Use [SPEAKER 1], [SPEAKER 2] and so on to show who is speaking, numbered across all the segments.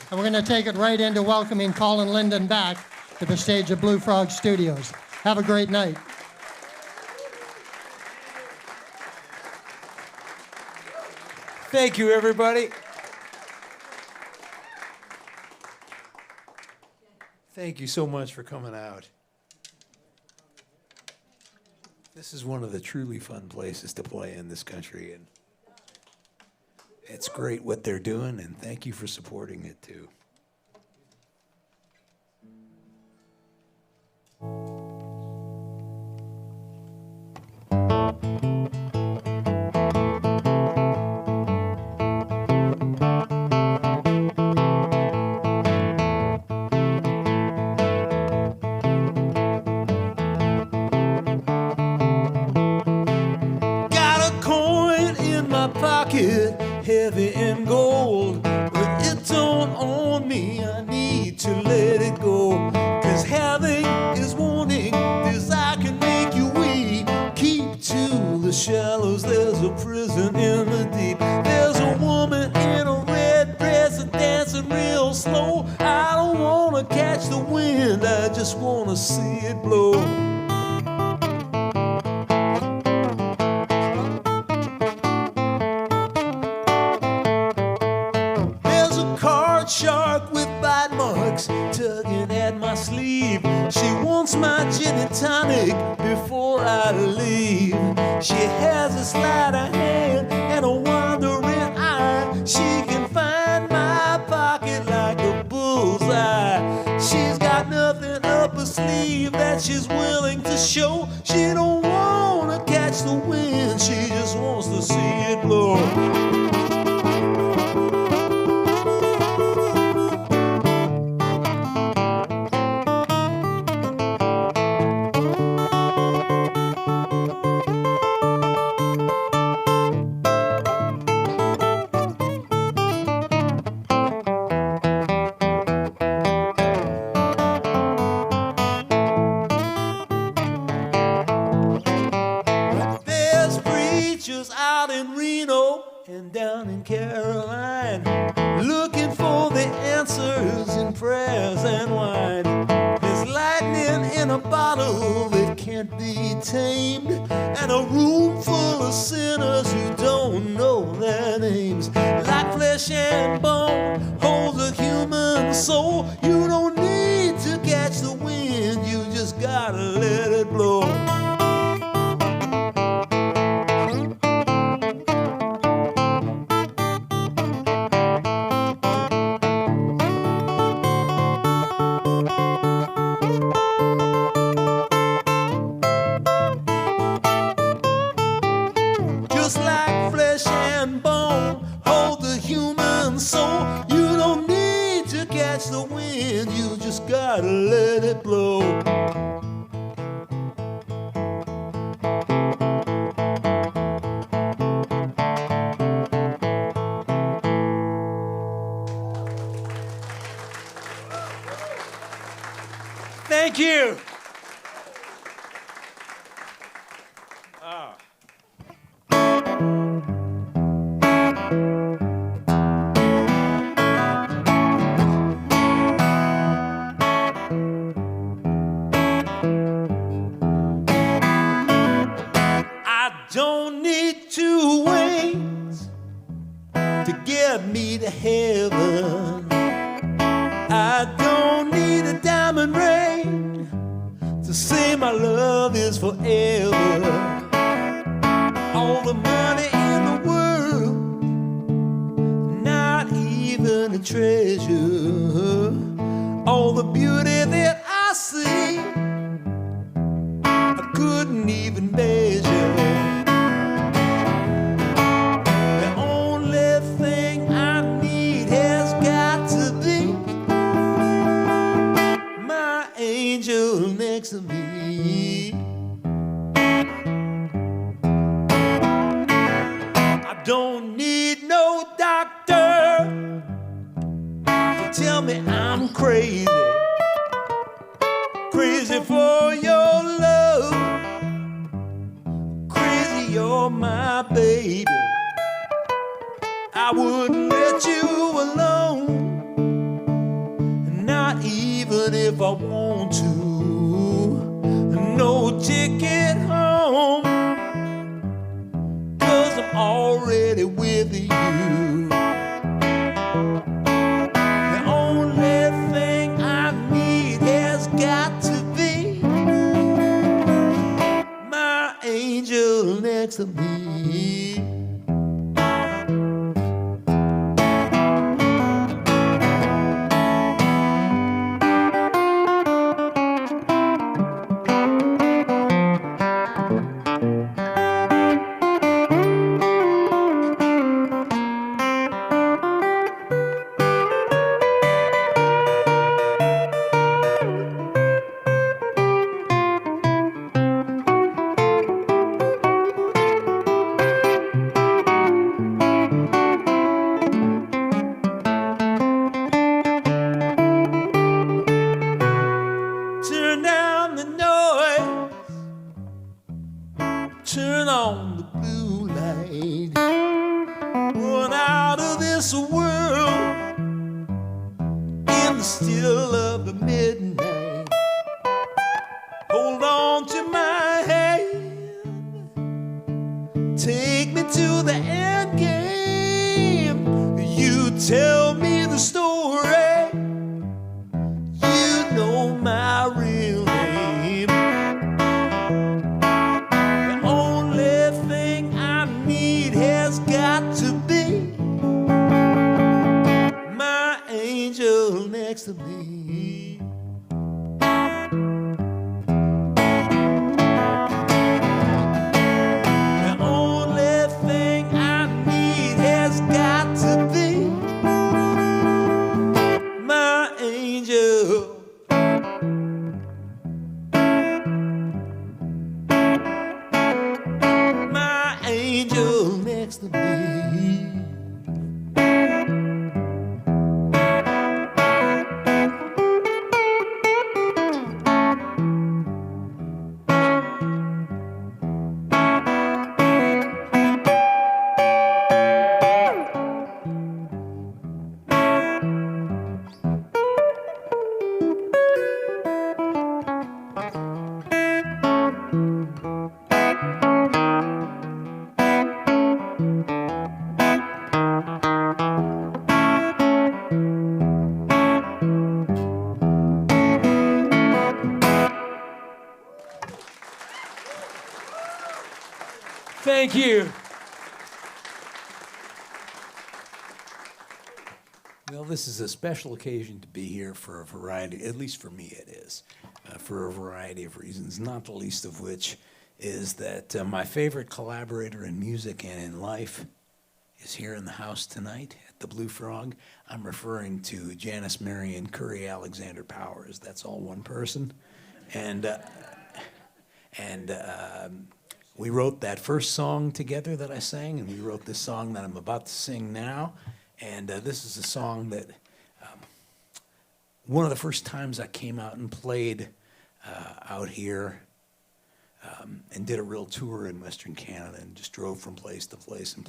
[SPEAKER 1] And we're going to take it right into welcoming Colin Linden back to the stage of Bluefrog Studios. Have a great night.
[SPEAKER 2] Thank you, everybody. Thank you so much for coming out. This is one of the truly fun places to play in this country, and it's great what they're doing, and thank you for supporting it too. Heavy and gold, but it don't own me. I need to let it go, 'cause having is wanting. Desire can make you weak. Keep to the shallows, there's a prison in the deep. There's a woman in a red dress dancing real slow. I don't wanna catch the wind, I just wanna see it blow. Shark with bite marks tugging at my sleeve. She wants my gin and tonic before I leave. She has a sleight of hand and a wandering eye. She can find my pocket like a bullseye. She's got nothing up her sleeve that she's willing to show. She don't wanna catch the wind, she just wants to see it blow. Out in Reno and down in Caroline, looking for the answers in prayers and wine. There's lightning in a bottle that can't be tamed, and a room full of sinners who don't know their names. Like flesh and bone holds a human soul. You don't need to catch the wind, you just gotta let it blow. Just like flesh and bone hold the human soul. You don't need to catch the wind, you just gotta let it blow. Thank you. Don't need 2 wings to get me to heaven. I don't need a diamond ring to say my love is forever. All the money in the world, not even a treasure. All the beauty that I see, I couldn't even measure. Next to me, I don't need no doctor to tell me I'm crazy, crazy for your love. my baby. I wouldn't let you alone, not even if I want to. No ticket home, 'cause I'm already with you. The only thing I need has got to be my angel next to me. Turn on the blue light. Run out of this world in the still of the midnight. Hold on to my hand. Take me to the end game. You tell me the story. You know my real name. Has got to be my angel next to me. The only thing I need has got to be my angel. My angel next to me. Thank you. Well, this is a special occasion to be here for a variety, at least for me it is, for a variety of reasons, not the least of which is that my favorite collaborator in music and in life is here in the house tonight at the Bluefrog. I'm referring to Janice Marion Curry Alexander Powers. That's all one person. We wrote that first song together that I sang, and we wrote this song that I'm about to sing now. And this is a song that one of the first times I came out and played out here and did a real tour in Western Canada and just drove from place to place and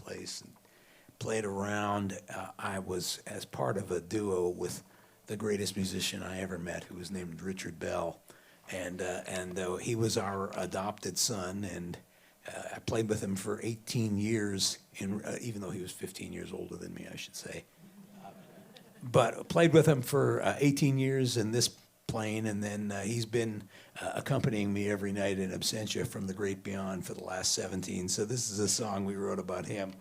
[SPEAKER 2] played around. I was as part of a duo with the greatest musician I ever met, who was named Richard Bell. And he was our adopted son, and I played with him for 18 years, even though he was 15 years older than me, I should say. But played with him for 18 years in this plane, and then he's been accompanying me every night in absentia from the great beyond for the last 17. So this is a song we wrote about him.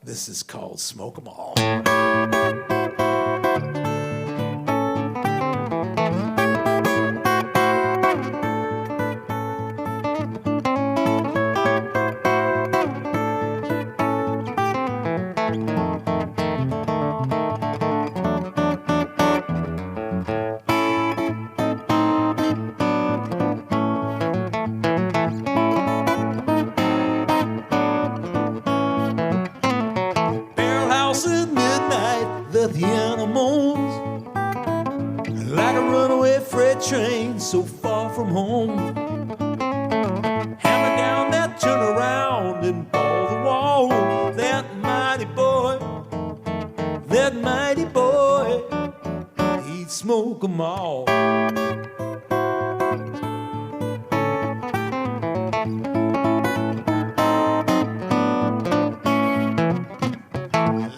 [SPEAKER 2] This is called Smoke 'Em All. The animals, like a runaway freight train so far from home. Hammer down that turnaround and ball the wall. smoke 'em all.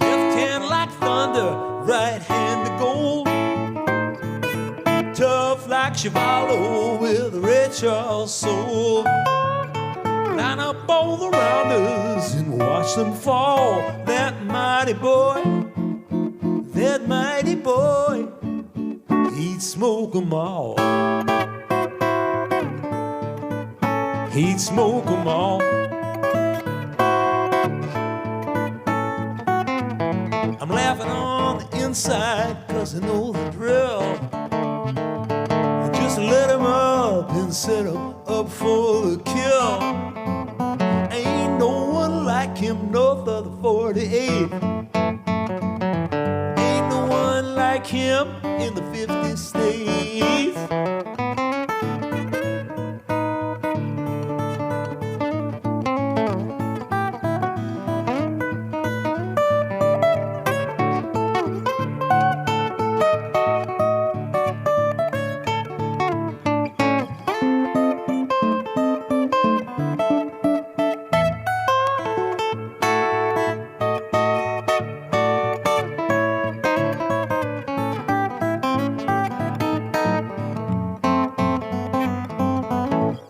[SPEAKER 2] Left hand like thunder, right hand to gold. Tough like Chevalo with a Ray Charles soul. Line up all the rounders and watch them fall. That mighty boy, he'd smoke 'em all. He'd smoke 'em all. I'm laughing on the inside 'cause I know the drill. Just let him up and set him up for the kill. Ain't no one like him north of the 48. Ain't no one like him in the 50 states.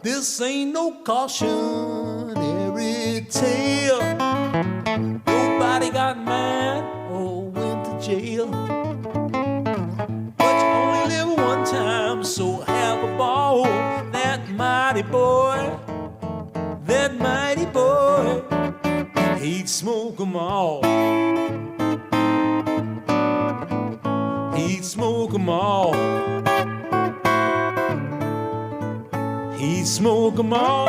[SPEAKER 2] This ain't no cautionary tale. Nobody got mad or went to jail. But you only live one time, so have a ball. That mighty boy, he'd smoke 'em all. He'd smoke 'em all. He'd smoke 'em all.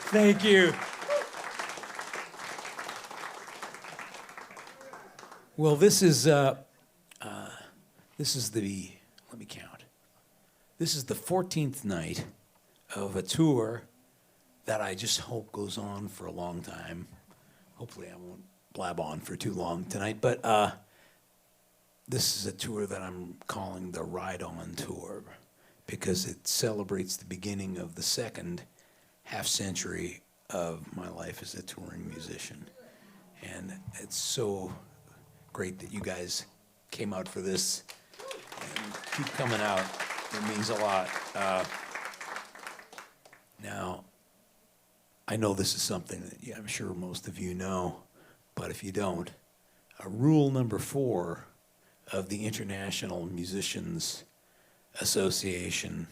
[SPEAKER 2] Thank you. Well, this is the, let me count. This is the 14th night of a tour that I just hope goes on for a long time. Hopefully I won't blab on for too long tonight, but this is a tour that I'm calling the Ride On Tour because it celebrates the beginning of the second half century of my life as a touring musician. And it's so great that you guys came out for this and keep coming out. It means a lot. Now, I know this is something that I'm sure most of you know, but if you don't, rule number 4 of the International Musicians Association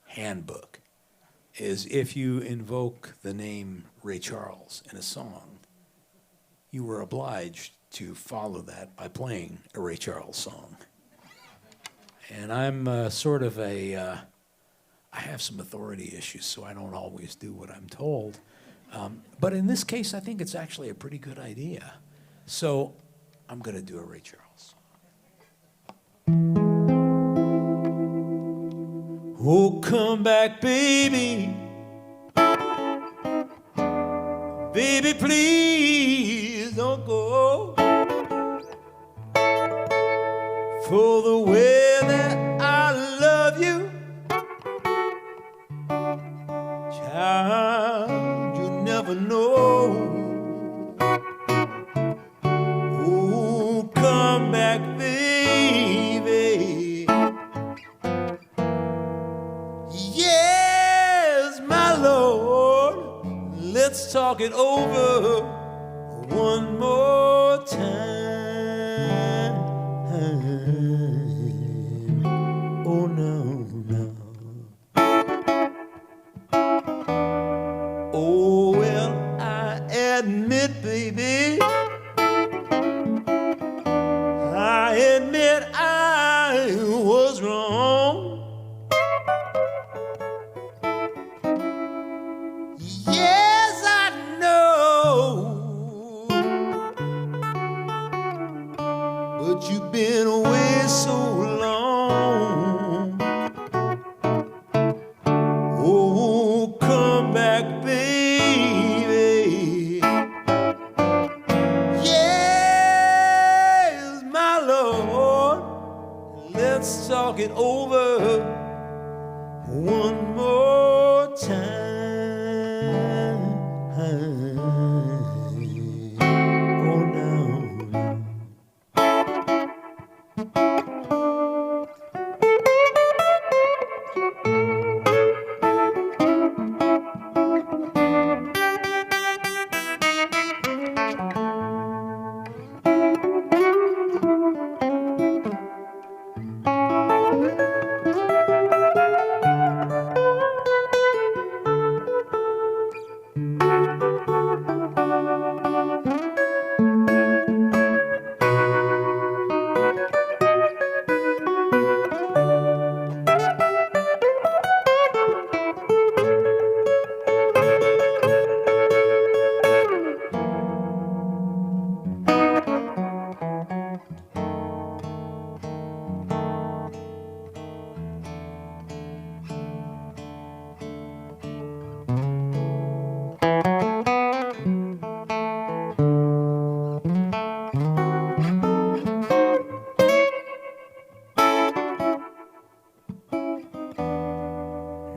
[SPEAKER 2] handbook is if you invoke the name Ray Charles in a song, you were obliged to follow that by playing a Ray Charles song. And I'm sort of I have some authority issues, so I don't always do what I'm told. But in this case, I think it's actually a pretty good idea. So I'm going to do a Ray Charles song. Oh, come back, baby. Baby, please don't go. For the way that I love you, child, you never know. Oh, come back, baby. Yes, my Lord, let's talk it over one more time. Oh, no, no. Oh, well, I admit, baby, I admit I was wrong. Yes, I know, but you've been away so long. Oh, come back, baby. Yes, my Lord, let's talk it over one more time. Oh, no.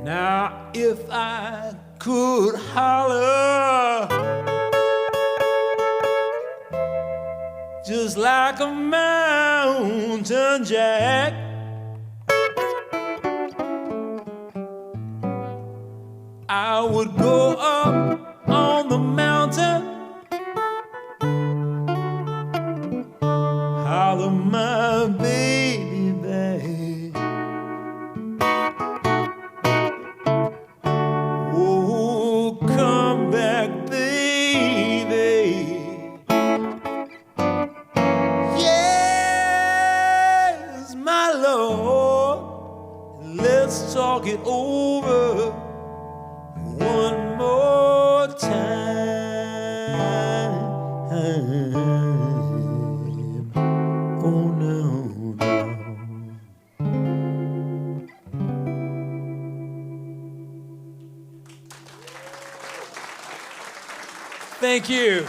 [SPEAKER 2] Now, if I could holler just like a mountain jack, I would go up on the mountain, holler my baby back. Oh, come back, baby. Yes, my Lord, let's talk it over one more time. Oh, no, no. Thank you.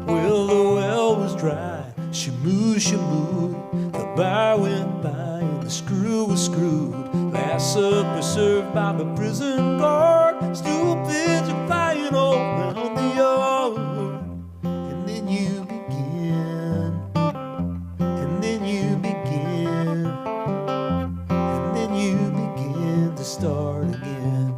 [SPEAKER 2] Well, the well was dry, shamoo, shamoo. The bar went by and the screw was screwed. Last supper served by the prison guard. Stool pigeons are flying all around the yard. And then you begin, and then you begin, and then you begin to start again.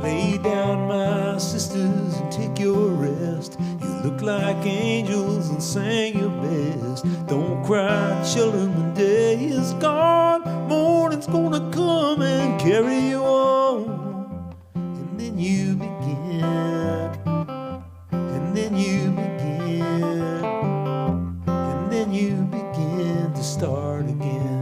[SPEAKER 2] Lay down, my sisters, and take your rest. You look like angels and sang your best. Don't cry, children, when day is gone. Morning's gonna come and carry you on. And then you begin, and then you begin, and then you begin to start again.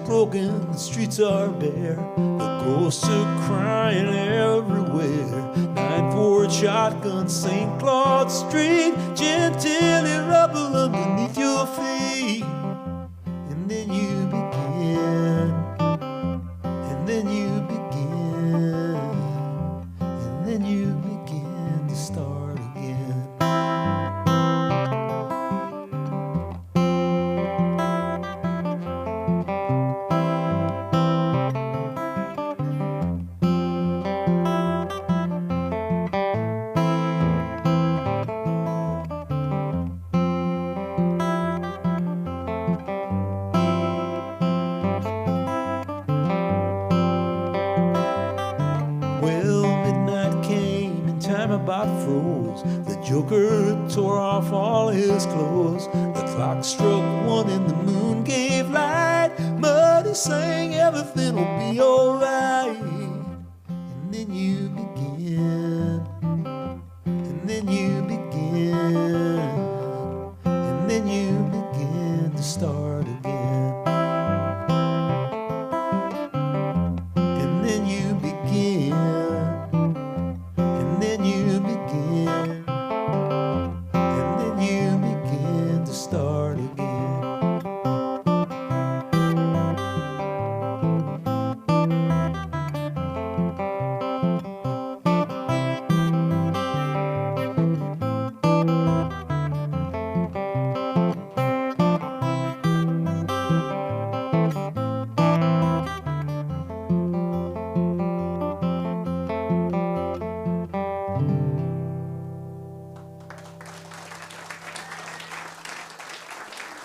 [SPEAKER 2] broken, the streets are bare. The ghosts are crying everywhere. 9-4 shotgun, St. Claude Street, gentilly rubble underneath your feet. And then you begin, and then you begin, and then you begin to start again. About froze. The Joker tore off all his clothes. The clock struck 1 and the moon gave light. Muddy sang everything will be alright. And then you begin, and then you begin, and then you begin to start again. And then you begin, and then you begin, and then you begin to start again.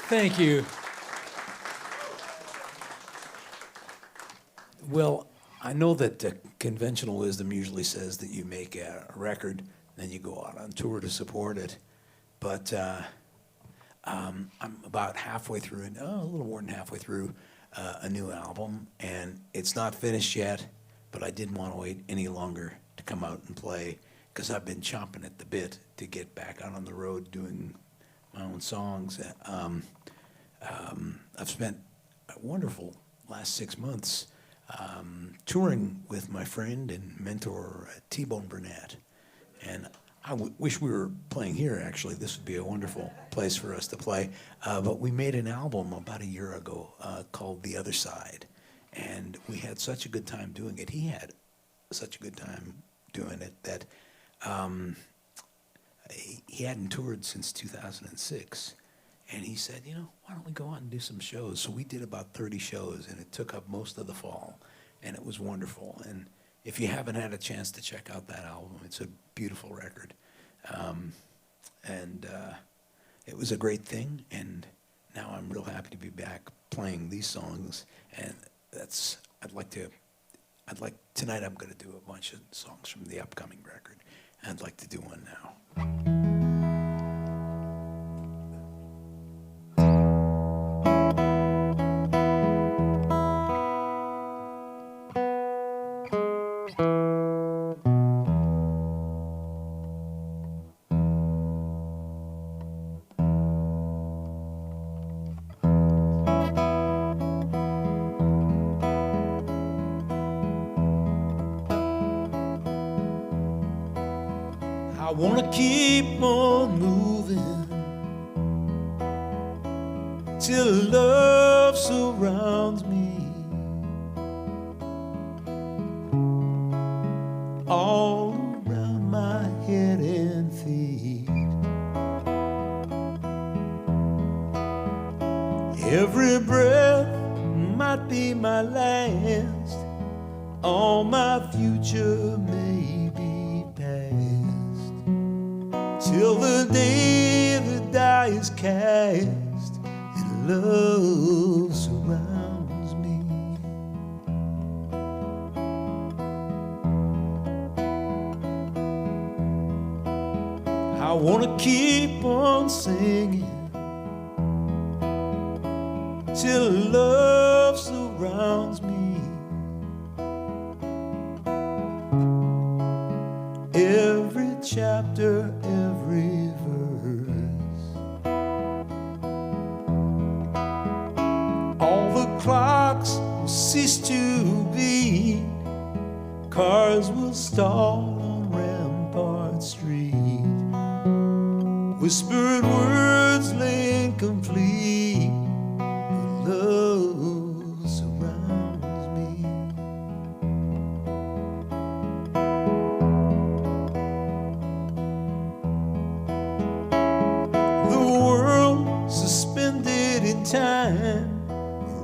[SPEAKER 3] Thank you. Well, I know that conventional wisdom usually says that you make a record, then you go out on tour to support it. But I'm about halfway through, a little more than halfway through a new album, and it's not finished yet, but I didn't want to wait any longer to come out and play, because I've been chomping at the bit to get back out on the road doing my own songs. I've spent a wonderful last 6 months touring with my friend and mentor T-Bone Burnett, and I wish we were playing here. Actually, this would be a wonderful place for us to play. But we made an album about a year ago called The Other Side, and we had such a good time doing it. He had such a good time doing it that he hadn't toured since 2006. And he said, why don't we go out and do some shows? So we did about 30 shows, and it took up most of the fall, and it was wonderful. And if you haven't had a chance to check out that album, it's a beautiful record. It was a great thing, and now I'm real happy to be back playing these songs. And tonight I'm going to do a bunch of songs from the upcoming record. I'd like to do one now.
[SPEAKER 2] I wanna keep on moving till love surrounds me, all around my head and feet. Every breath might be my last, all my future may be past, till the day the die is cast and love surrounds me. I wanna keep on singing till love surrounds me. Every chapter, every verse, all the clocks will cease to beat. Cars will stall on Rampart Street. Whispered words lay incomplete, but love surrounds me. The world suspended in time,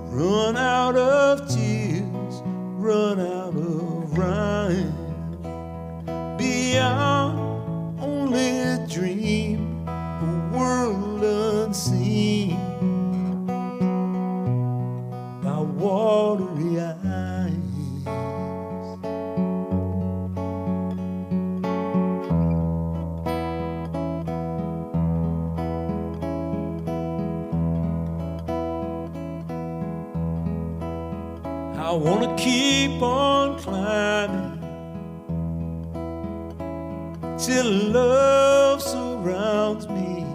[SPEAKER 2] run out of tears, run out of rhyme. Beyond only a dream, a world unseen by watery eyes. I wanna keep on climbing till love surrounds me,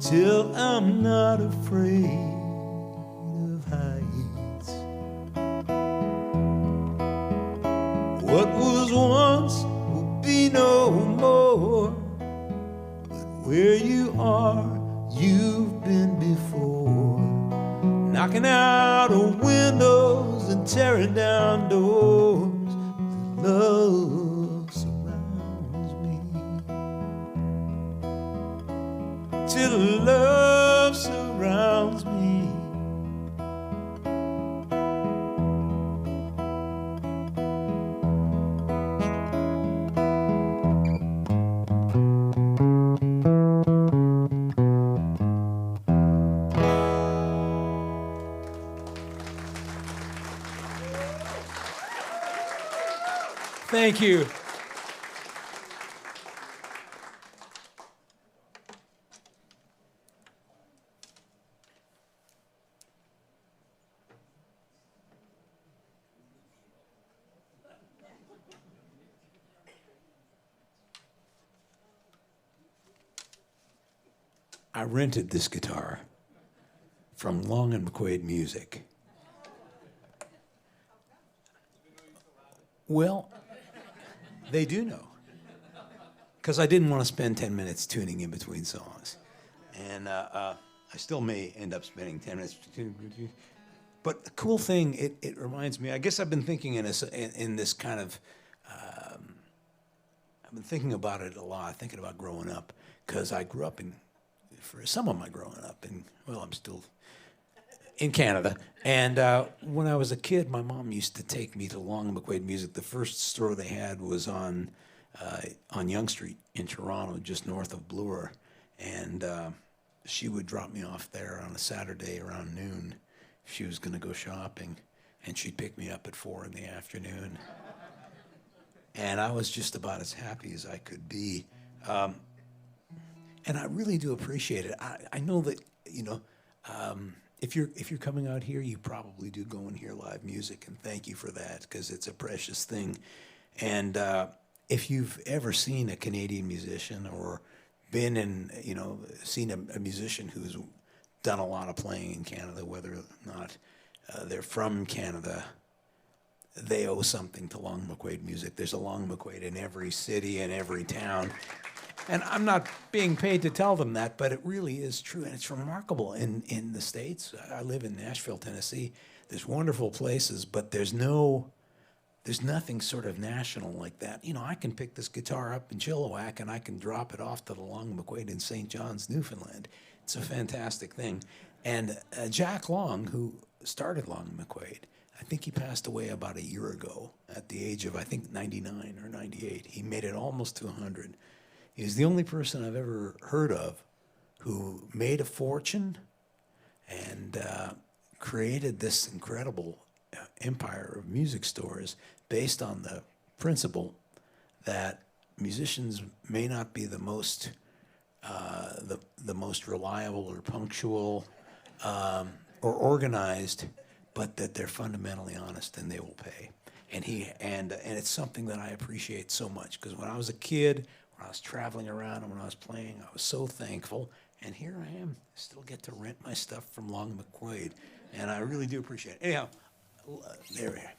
[SPEAKER 2] till I'm not afraid of heights. What was once will be no more, but where you are, you've been before. Knocking out of windows and tearing down doors. Love surrounds me till love surrounds me. Thank you. I rented this guitar from Long and McQuaid Music. Well, they do know, because I didn't want to spend 10 minutes tuning in between songs. And I still may end up spending 10 minutes. But the cool thing, it reminds me, I guess I've been thinking in this kind of, I've been thinking about it a lot, thinking about growing up, because I grew up for some of my growing up, I'm still in Canada. And when I was a kid, my mom used to take me to Long and McQuaid Music. The first store they had was on Yonge Street in Toronto, just north of Bloor. And she would drop me off there on a Saturday around noon. She was going to go shopping, and she'd pick me up at 4 in the afternoon. And I was just about as happy as I could be. And I really do appreciate it. I know that, if you're coming out here, you probably do go and hear live music, and thank you for that, because it's a precious thing. And if you've ever seen a Canadian musician or been seen a musician who's done a lot of playing in Canada, whether or not they're from Canada, they owe something to Long McQuaid Music. There's a Long McQuaid in every city and every town. And I'm not being paid to tell them that, but it really is true, and it's remarkable. In the States, I live in Nashville, Tennessee. There's wonderful places, but there's nothing sort of national like that. I can pick this guitar up in Chilliwack, and I can drop it off to the Long McQuaid in St. John's, Newfoundland. It's a fantastic thing. And Jack Long, who started Long McQuaid, I think he passed away about a year ago at the age of, 99 or 98. He made it almost to 100. He's the only person I've ever heard of who made a fortune and created this incredible empire of music stores based on the principle that musicians may not be the most reliable or punctual or organized, but that they're fundamentally honest and they will pay. And it's something that I appreciate so much, because when I was a kid, when I was traveling around and when I was playing, I was so thankful,
[SPEAKER 3] And here I am, still get to rent my stuff from Long McQuaid, and I really do appreciate it. Anyhow, there we are.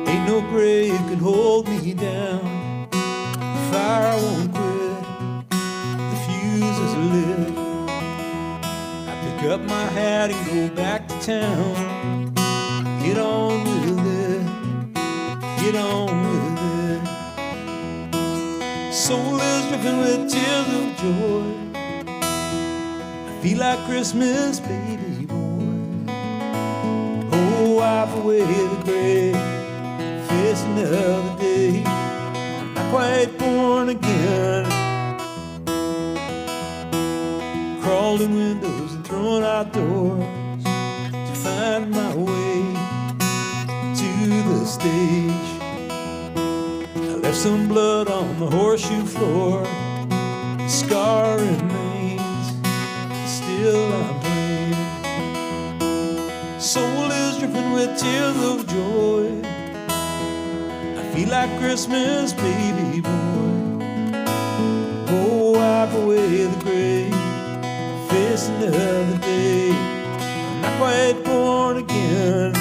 [SPEAKER 2] Ain't no grave can hold me down. The fire won't quit. The fuse is lit. I pick up my hat and go back to town. Get on with it. Get on with it. Soul is dripping with tears of joy. I feel like Christmas, baby boy. Oh, wipe away the gray. Face another day. I'm not quite born again. Crawled in windows and thrown out doors to find my way to the stage. I left some blood on the horseshoe floor. The scar remains. Still I'm playing. Soul is dripping with tears of joy. I feel like Christmas, baby boy. Oh, wipe away the gray. Face another day. I'm not quite born again.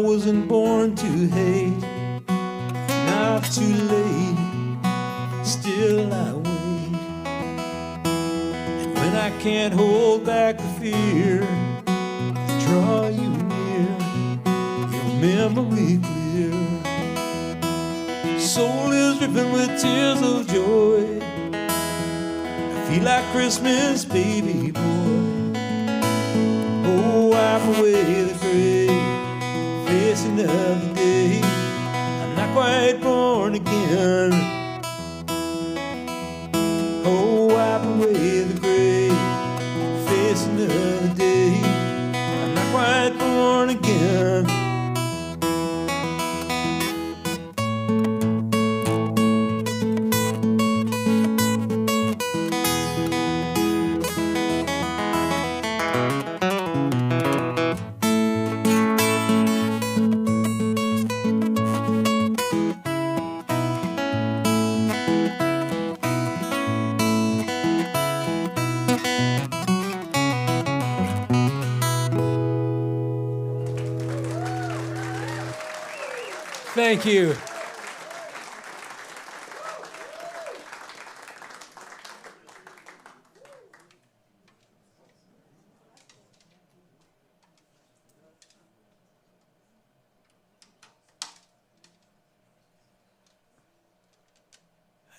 [SPEAKER 2] Wasn't born to hate, not too late, still I wait. And when I can't hold back the fear, I draw you near, your memory clear. Soul is dripping with tears of joy. I feel like Christmas, baby boy. Oh, wipe away the gray. Face another day. I'm not quite born again. Oh, wipe away the gray. Face another day. I'm not quite born again.
[SPEAKER 3] Thank you.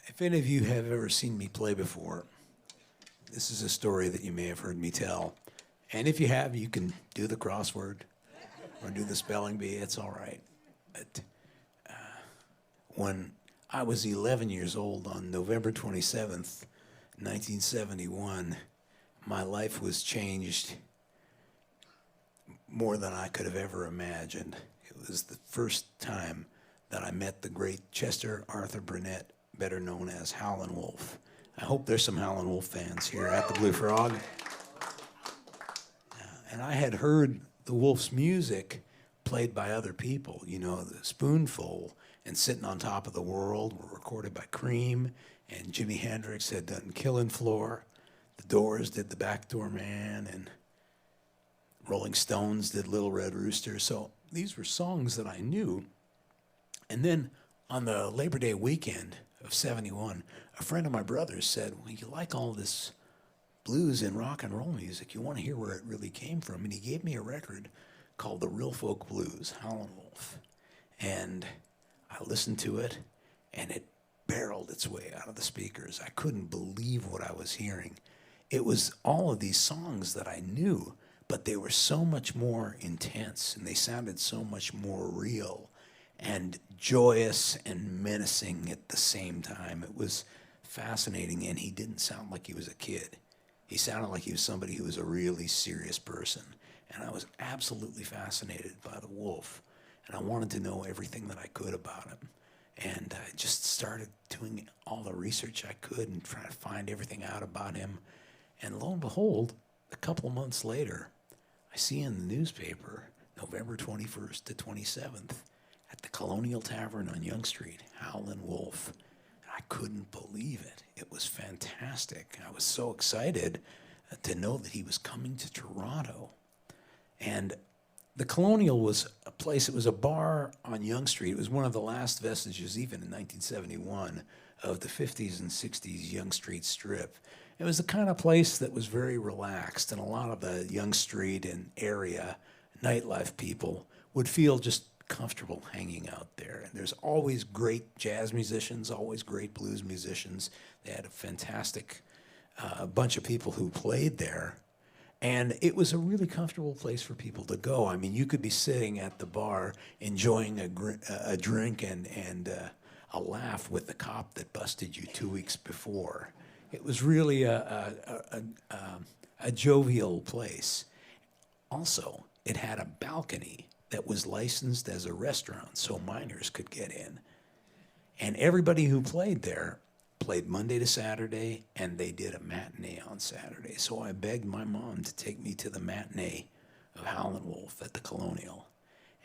[SPEAKER 3] If any of you have ever seen me play before, this is a story that you may have heard me tell. And if you have, you can do the crossword or do the spelling bee. It's all right. But when I was 11 years old on November 27th, 1971, my life was changed more than I could have ever imagined. It was the first time that I met the great Chester Arthur Burnett, better known as Howlin' Wolf. I hope there's some Howlin' Wolf fans here at the Bluefrog. And I had heard the Wolf's music played by other people. You know, the Spoonful and Sitting on Top of the World were recorded by Cream, and Jimi Hendrix had done Killin' Floor. The Doors did The Backdoor Man, and Rolling Stones did Little Red Rooster. So these were songs that I knew. And then on the Labor Day weekend of '71, a friend of my brother's said, well, you like all this blues and rock and roll music. You want to hear where it really came from. And he gave me a record called The Real Folk Blues, Howlin' Wolf. And I listened to it, and it barreled its way out of the speakers. I couldn't believe what I was hearing. It was all of these songs that I knew, but they were so much more intense, and they sounded so much more real and joyous and menacing at the same time. It was fascinating, and he didn't sound like he was a kid. He sounded like he was somebody who was a really serious person, and I was absolutely fascinated by the wolf, and I wanted to know everything that I could about him. And I just started doing all the research I could and trying to find everything out about him. And lo and behold, a couple of months later, I see in the newspaper, November 21st to 27th, at the Colonial Tavern on Yonge Street, Howlin' Wolf. I couldn't believe it. It was fantastic. I was so excited to know that he was coming to Toronto. And the Colonial was a place, it was a bar on Yonge Street. It was one of the last vestiges, even in 1971, of the 50s and 60s Yonge Street strip. It was the kind of place that was very relaxed, and a lot of the Yonge Street and area nightlife people would feel just comfortable hanging out there. And there's always great jazz musicians, always great blues musicians. They had a fantastic bunch of people who played there. And it was a really comfortable place for people to go. I mean, you could be sitting at the bar enjoying a drink and a laugh with the cop that busted you 2 weeks before. It was really a jovial place. Also, it had a balcony that was licensed as a restaurant so minors could get in. And everybody who played there played Monday to Saturday, and they did a matinee on Saturday. So I begged my mom to take me to the matinee of Howlin' Wolf at the Colonial.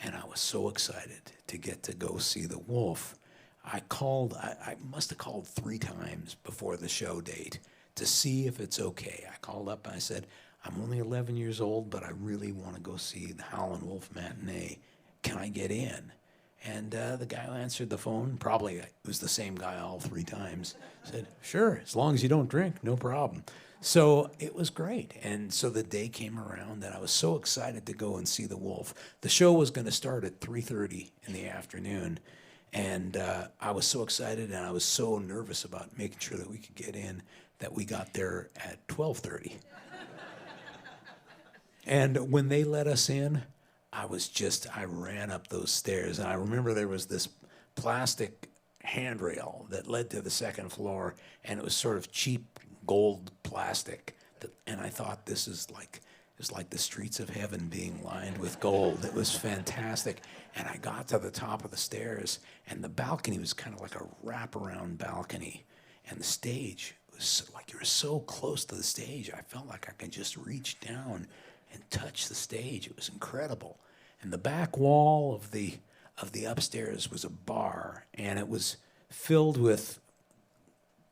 [SPEAKER 3] And I was so excited to get to go see the Wolf. I must have called 3 times before the show date to see if it's okay. I called up and I said, I'm only 11 years old, but I really want to go see the Howlin' Wolf matinee. Can I get in? And the guy who answered the phone, probably it was the same guy all 3 times, said, sure, as long as you don't drink, no problem. So it was great. And so the day came around, and I was so excited to go and see the Wolf. The show was going to start at 3:30 in the afternoon. And I was so excited, and I was so nervous about making sure that we could get in that we got there at 12:30. And when they let us in, I ran up those stairs. And I remember there was this plastic handrail that led to the second floor, and it was sort of cheap gold plastic. And I thought, it was like the streets of heaven being lined with gold. It was fantastic. And I got to the top of the stairs, and the balcony was kind of like a wraparound balcony. And the stage was like, you were so close to the stage, I felt like I could just reach down and touch the stage. It was incredible. And the back wall of the upstairs was a bar, and it was filled with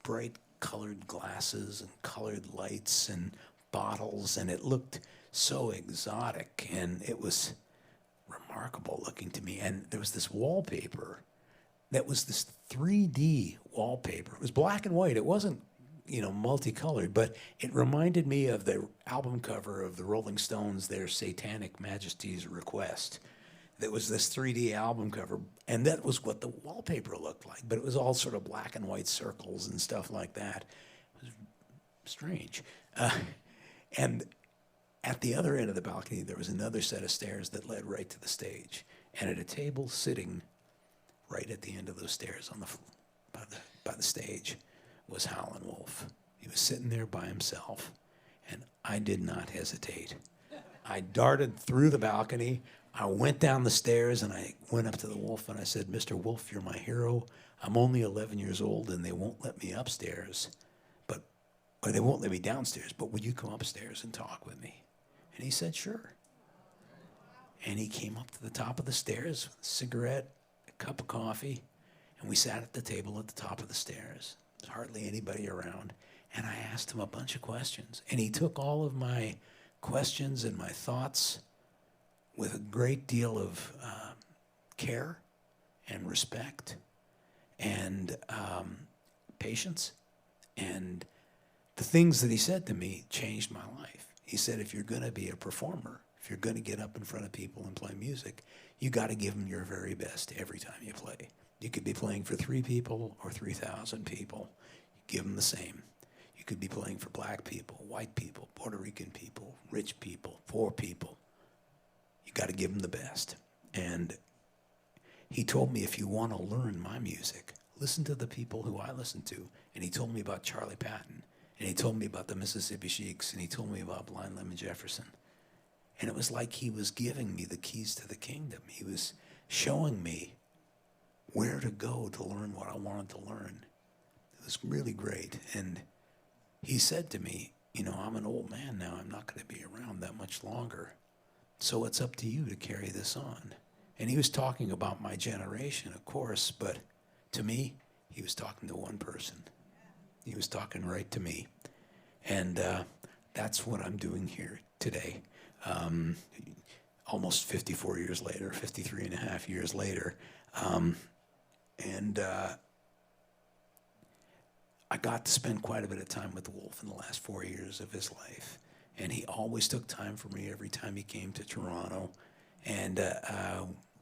[SPEAKER 3] bright colored glasses and colored lights and bottles, and it looked so exotic, and it was remarkable looking to me. And there was this wallpaper that was this 3D wallpaper. It was black and white. It wasn't, multicolored, but it reminded me of the album cover of the Rolling Stones, their Satanic Majesty's Request. That was this 3D album cover, and that was what the wallpaper looked like, but it was all sort of black and white circles and stuff like that. It was strange. And at the other end of the balcony, there was another set of stairs that led right to the stage. And at a table sitting right at the end of those stairs by the stage was Howlin' Wolf. He was sitting there by himself, and I did not hesitate. I darted through the balcony. I went down the stairs, and I went up to the Wolf, and I said, Mr. Wolf, you're my hero. I'm only 11 years old, and they won't let me upstairs, or they won't let me downstairs, but would you come upstairs and talk with me? And he said, sure. And he came up to the top of the stairs with a cigarette, a cup of coffee, and we sat at the table at the top of the stairs. There's hardly anybody around. And I asked him a bunch of questions. And he took all of my questions and my thoughts with a great deal of care and respect and patience. And the things that he said to me changed my life. He said, if you're going to be a performer, if you're going to get up in front of people and play music, you got to give them your very best every time you play. You could be playing for 3 people or 3,000 people. You give them the same. You could be playing for black people, white people, Puerto Rican people, rich people, poor people. You got to give them the best. And he told me, if you want to learn my music, listen to the people who I listen to. And he told me about Charlie Patton. And he told me about the Mississippi Sheiks. And he told me about Blind Lemon Jefferson. And it was like he was giving me the keys to the kingdom. He was showing me where to go to learn what I wanted to learn. It was really great. And he said to me, you know, I'm an old man now. I'm not going to be around that much longer. So it's up to you to carry this on. And he was talking about my generation, of course, but to me, he was talking to one person. He was talking right to me. And that's what I'm doing here today. Almost 54 years later, 53 and a half years later. I got to spend quite a bit of time with Wolf in the last 4 years of his life. And he always took time for me every time he came to Toronto. And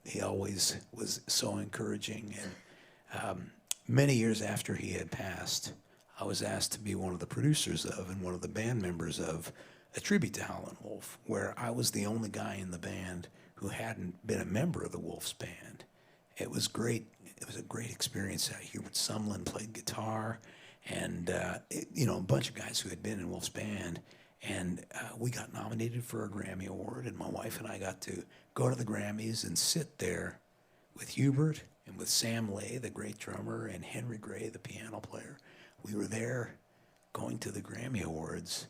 [SPEAKER 3] he always was so encouraging. And many years after he had passed, I was asked to be one of the producers of and one of the band members of a tribute to Howlin' Wolf, where I was the only guy in the band who hadn't been a member of the Wolf's band. It was great. It was a great experience. Hubert Sumlin played guitar, and a bunch of guys who had been in Wolf's band. And we got nominated for a Grammy Award, and my wife and I got to go to the Grammys and sit there with Hubert and with Sam Lay, the great drummer, and Henry Gray, the piano player. We were there going to the Grammy Awards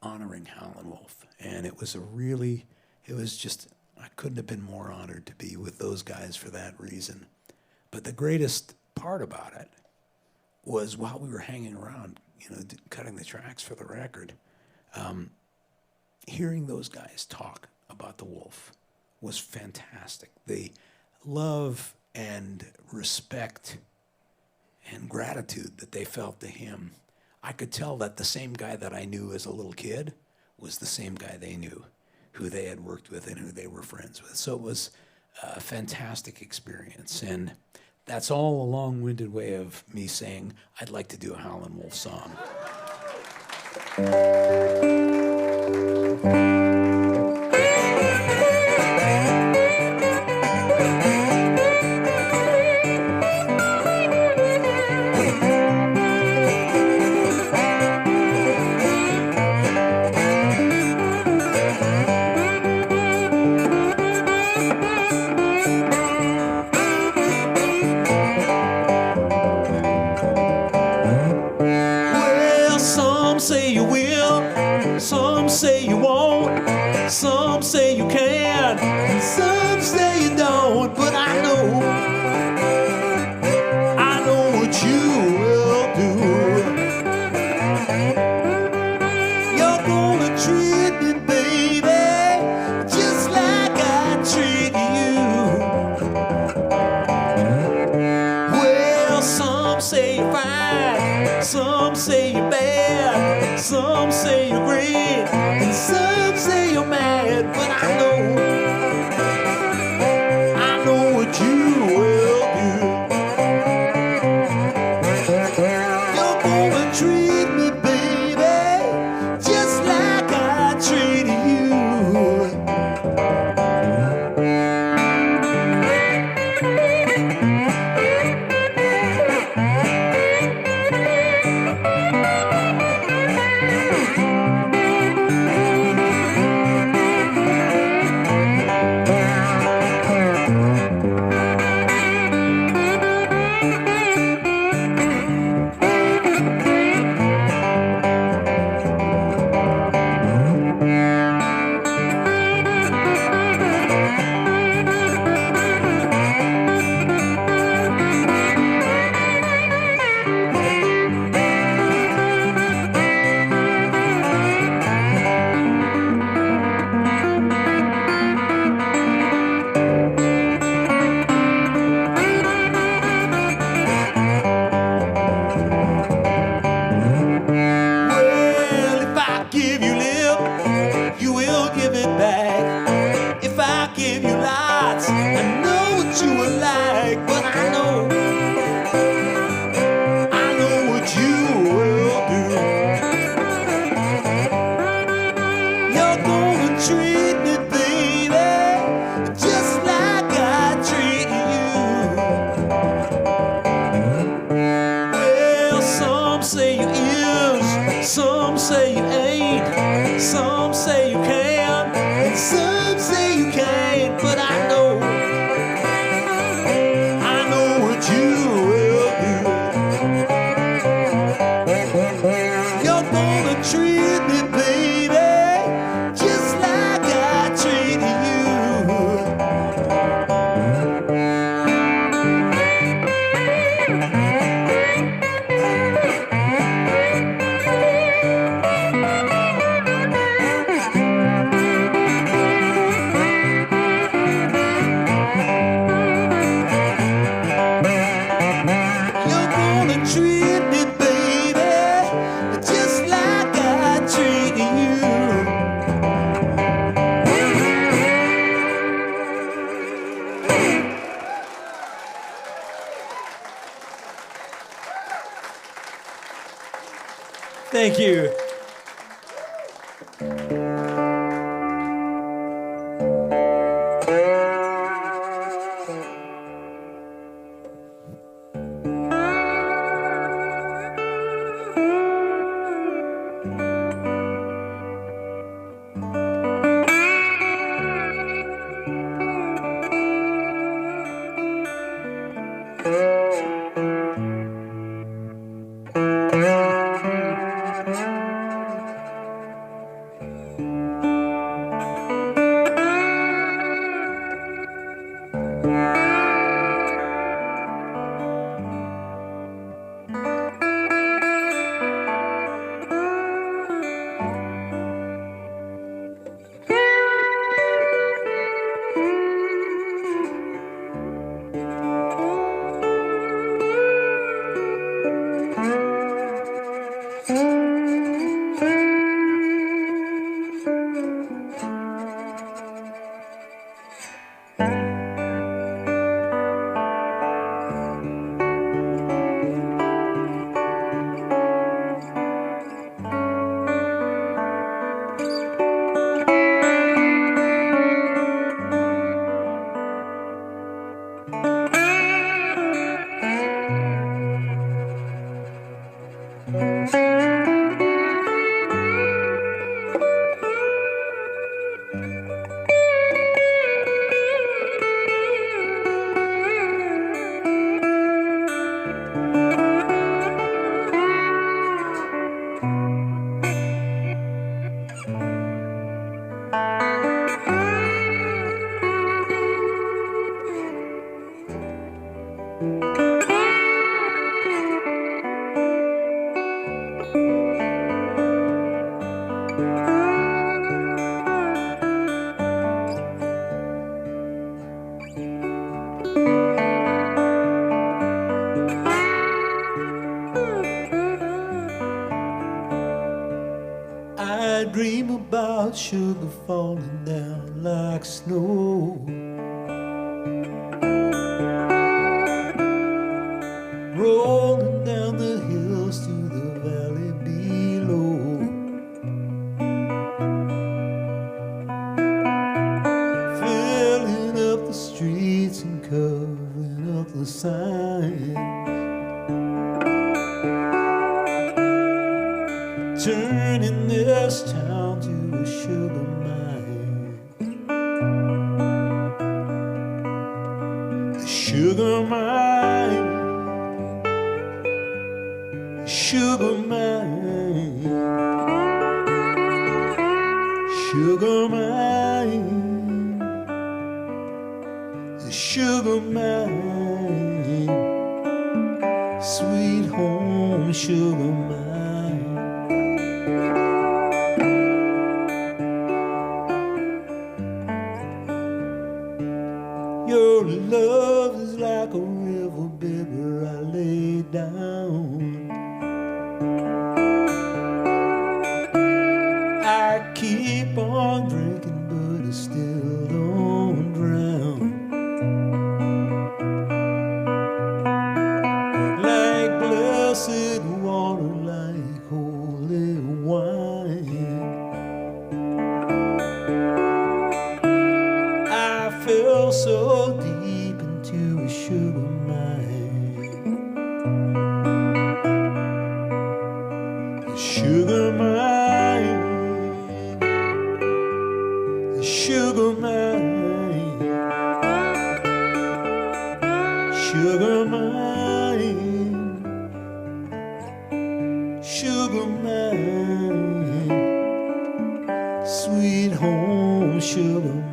[SPEAKER 3] honoring Howlin' Wolf. And it was I couldn't have been more honored to be with those guys for that reason. But the greatest part about it was while we were hanging around, cutting the tracks for the record, hearing those guys talk about the Wolf was fantastic. The love and respect and gratitude that they felt to him, I could tell that the same guy that I knew as a little kid was the same guy they knew, who they had worked with and who they were friends with. So it was a fantastic experience. And that's all a long-winded way of me saying I'd like to do a Howlin' Wolf song.
[SPEAKER 2] Some say you won't, some say you can, some say you don't, but I know what you will do. You're gonna treat me, baby, just like I treat you. Well, some say you're fine, some say you're bad, some say you're great, and some say you're mad, but I know You're gonna treat me, baby, just like I treat you. Well, some say you is, some say you ain't, some say you can, and some say you can't, but I know what you will do. You're gonna treat me, baby, just like I treat you. You're gonna treat me, baby, just like I treat you. Thank you. I dream about sugar falling down like snow, rolling down the hills to the valley below. Filling up the streets and covering up the signs, turning this town to a sugar mine. A sugar mine, a sugar mine, sugar mine, a sugar mine, sweet home sugar mine. Your love is like a river, baby, where I lay down. I keep on drinking, but I still don't drown. Like blessed water, like holy wine. so deep into a sugar mine. The sugar mine, the sugar mine, sugar mine, sugar mine, sweet home sugar mine.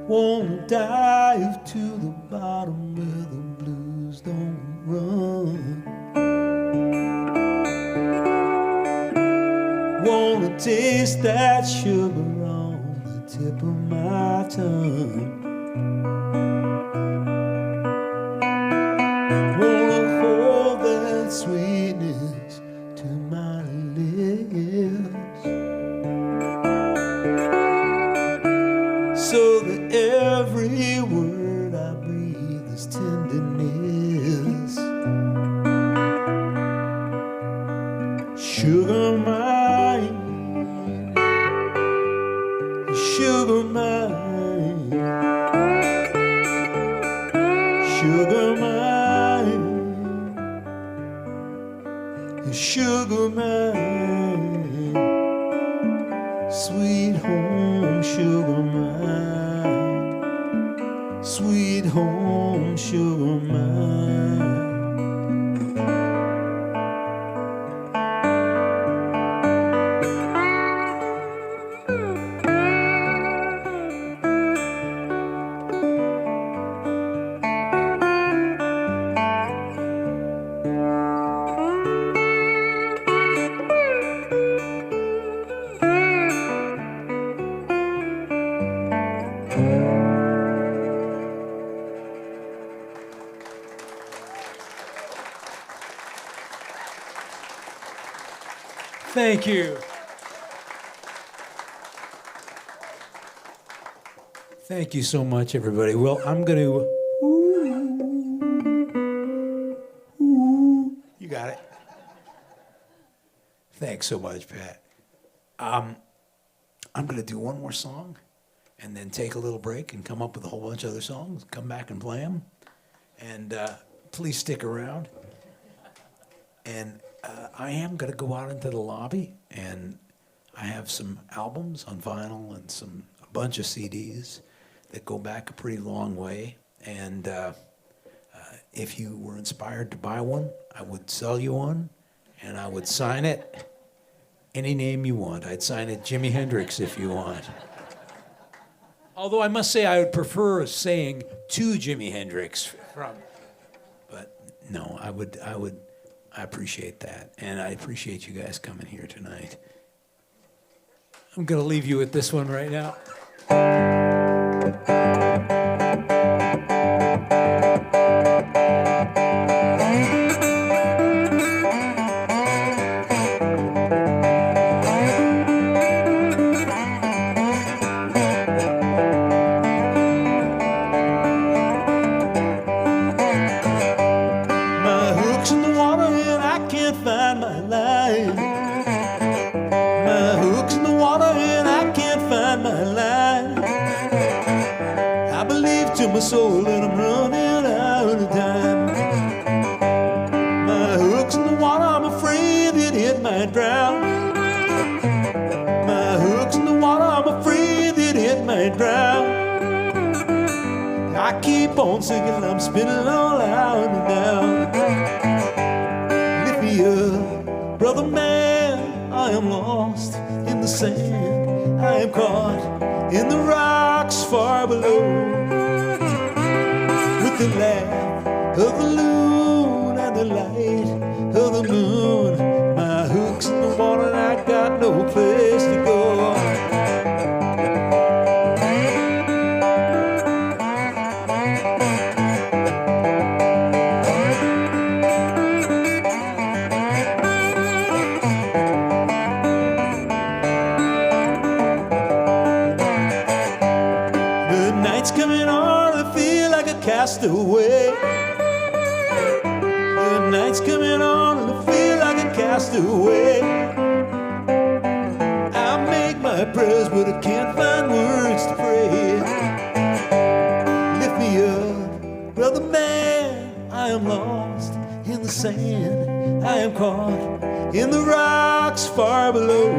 [SPEAKER 2] Wanna dive to the bottom where the blues don't run. Wanna taste that sugar on the tip of my tongue. Wanna hold that sweetness to my lips, so that every word I breathe is tenderness. Sugar mine, sugar mine, sugar mine, sugar mine, sweet home sugar mine, sweet home sugar mine.
[SPEAKER 3] Thank you. Thank you so much, everybody. Well, I'm going to... You got it. Thanks so much, Pat. I'm going to do one more song and then take a little break and come up with a whole bunch of other songs, come back and play them. And please stick around. And I am going to go out into the lobby, and I have some albums on vinyl and a bunch of CDs that go back a pretty long way. And if you were inspired to buy one, I would sell you one, and I would sign it any name you want. I'd sign it Jimi Hendrix if you want. Although I must say I would prefer saying to Jimi Hendrix from, but no, I appreciate that, and I appreciate you guys coming here tonight. I'm going to leave you with this one right now. My soul and I'm running out of time. My hook's in the water, I'm afraid that it might drown. My hook's in the water, I'm afraid that it might drown. I keep on singing, I'm spinning all out and down. Lift me up, brother man, I am lost in the sand. I am caught
[SPEAKER 2] in the rocks far below, with the laugh of the loon and the light of the moon. My hook's in the water and I got no place to go. Away. The night's coming on and I feel like a castaway. I make my prayers but I can't find words to pray. Lift me up, brother man, I am lost in the sand. I am caught in the rocks far below,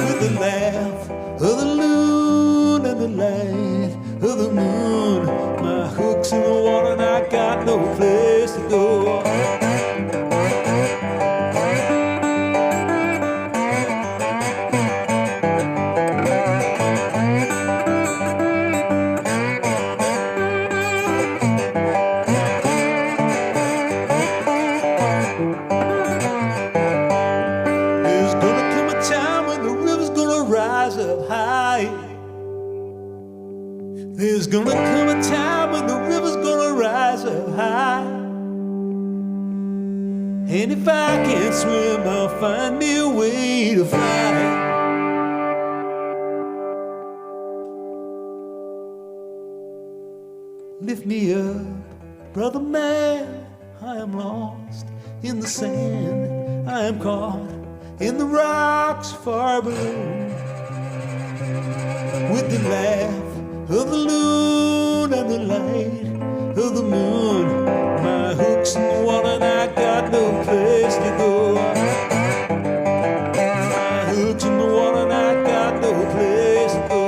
[SPEAKER 2] with the laugh of the loon and the light of the moon. My hook's in the water and I got no place to go. There's gonna come a time when the river's gonna rise up high. There's gonna come a time when the river's gonna rise up high. And if I can't swim, I'll find me a way to fly. Lift me up, brother man, I am lost in the sand. I am caught in the rocks far below, with the laugh of the loon and the light of the moon. My hook's in the water and I got no place to go. My hook's in the water and I got no place to go.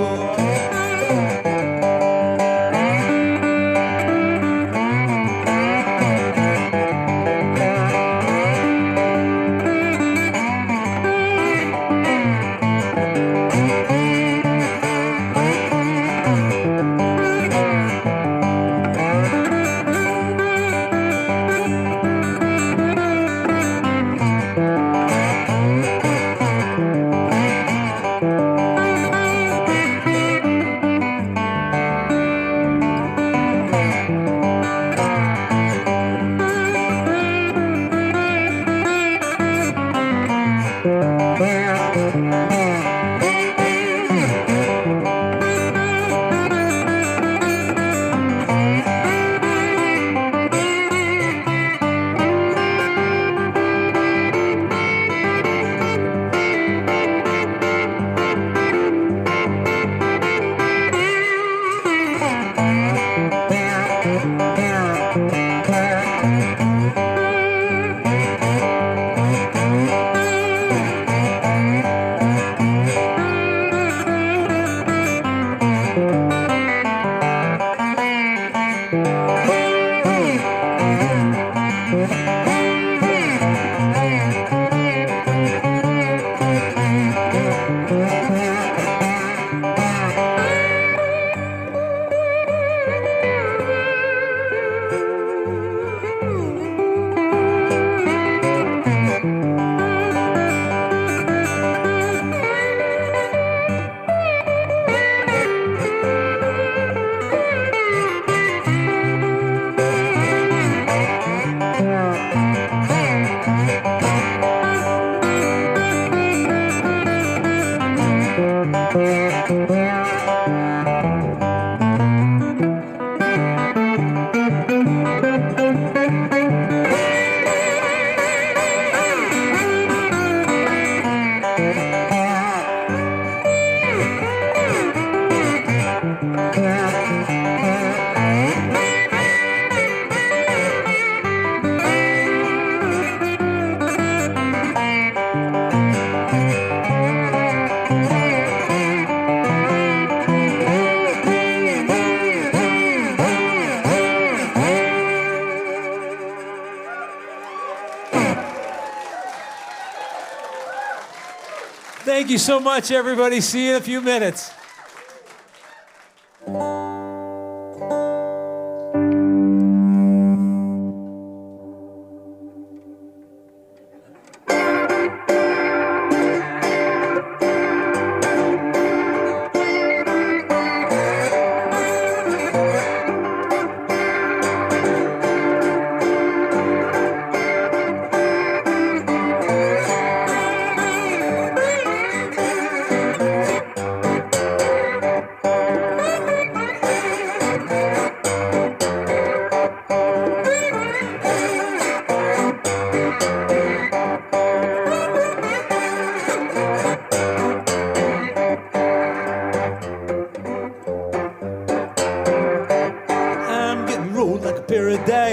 [SPEAKER 3] you so much, everybody. See you in a few minutes.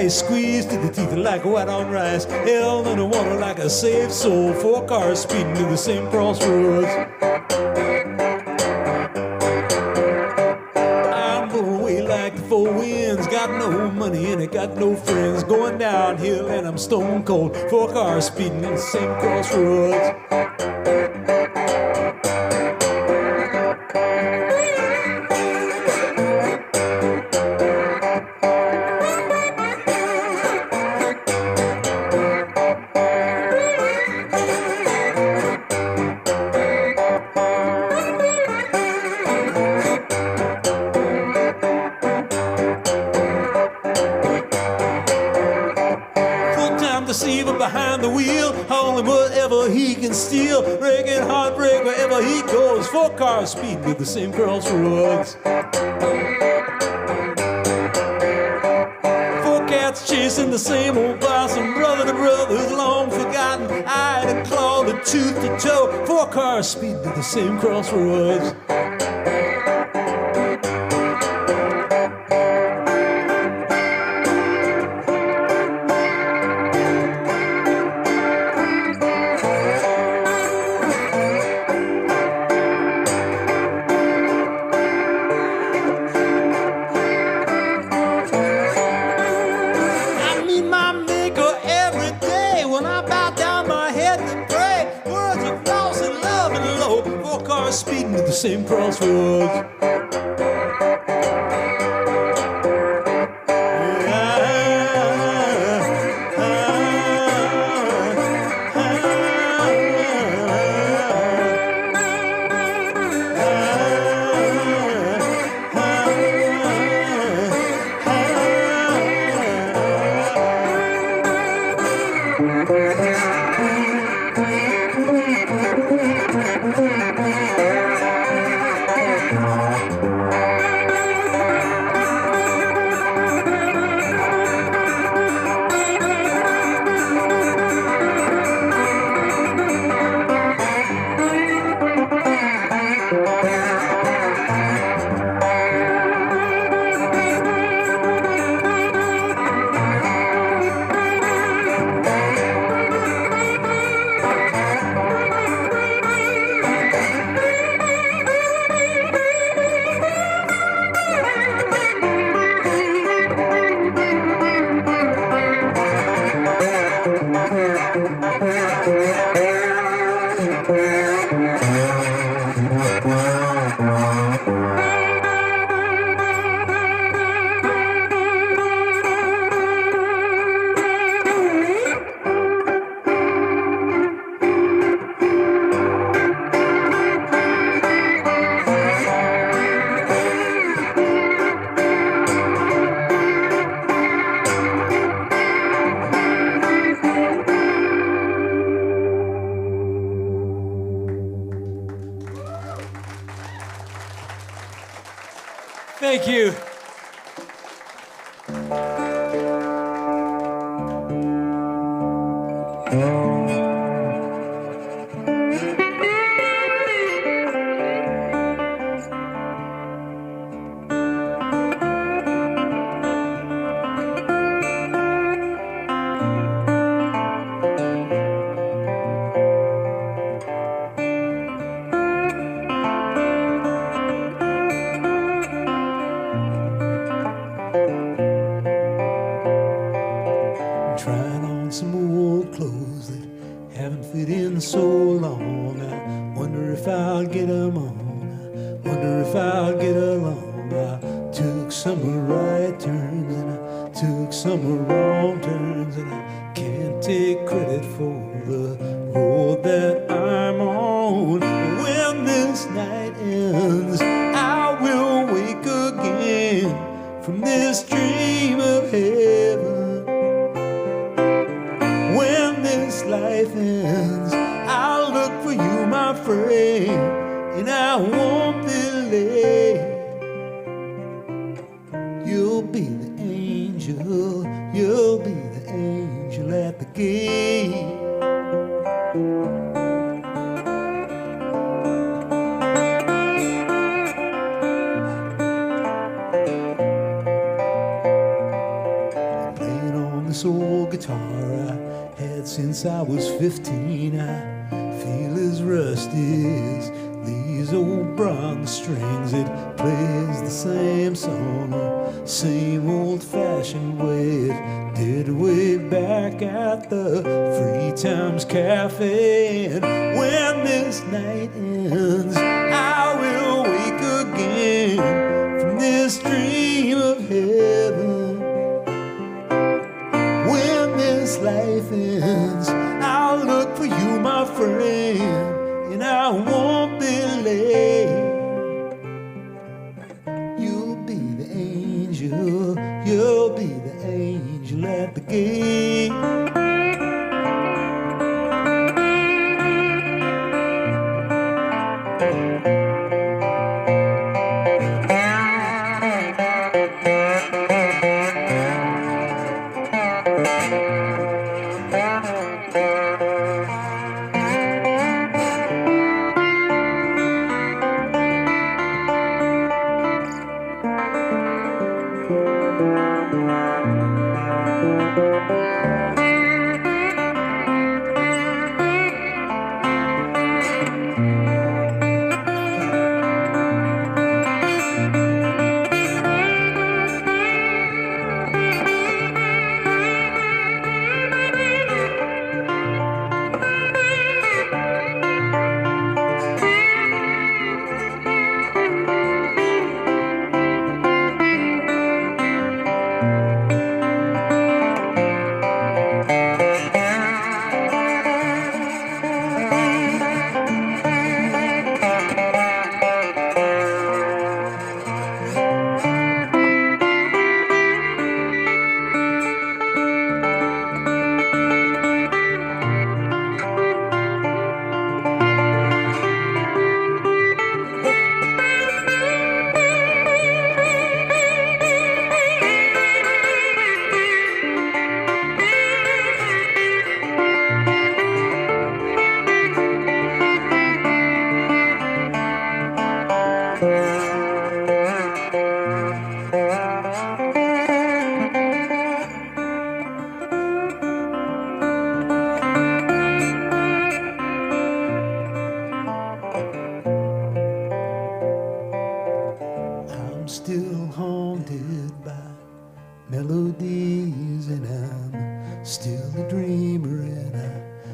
[SPEAKER 2] Squeezed to the teeth like white on rice, held in the water like a saved soul. 4 cars speeding to the same crossroads. I'm blown away like the 4 winds. Got no money and I got no friends. Going downhill and I'm stone cold. 4 cars speeding to the same crossroads. Behind the wheel, hauling whatever he can steal, breaking heartbreak wherever he goes. 4 cars speeding to the same crossroads. 4 cats chasing the same old boss, and brother to brothers long forgotten, eye to claw, the tooth to toe. 4 cars speeding to the same crossroads. Speeding to the same crossroads. Thank you. get 'em on. I wonder if I'll get along. I took some right turns and I took some wrong turns, and I can't take credit for the road that I'm on. When this night ends, I will wake again from this dream of heaven. When this life ends, I'll look for you, my friend, and I won't be late. You'll be the angel, you'll be the angel at the gate. Playing on this old guitar I had since I was 15. I feel as rusty as these old bronze strings. It plays the same song, same old-fashioned way it did way back at the Free Times Cafe. And when this night ends, I will wake again from this dream of heaven. When this life ends, I'll look for you, my friend, and I won't be late. You'll be the angel, you'll be the angel at the gate. Still haunted by melodies, and I'm still a dreamer, and I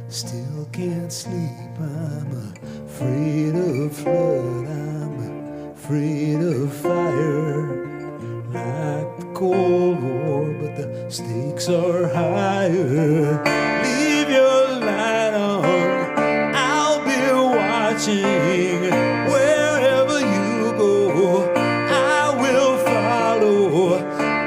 [SPEAKER 2] still can't sleep. I'm afraid of flood, I'm afraid of fire, like the Cold War, but the stakes are higher. Leave your light on, I'll be watching. Wherever you go,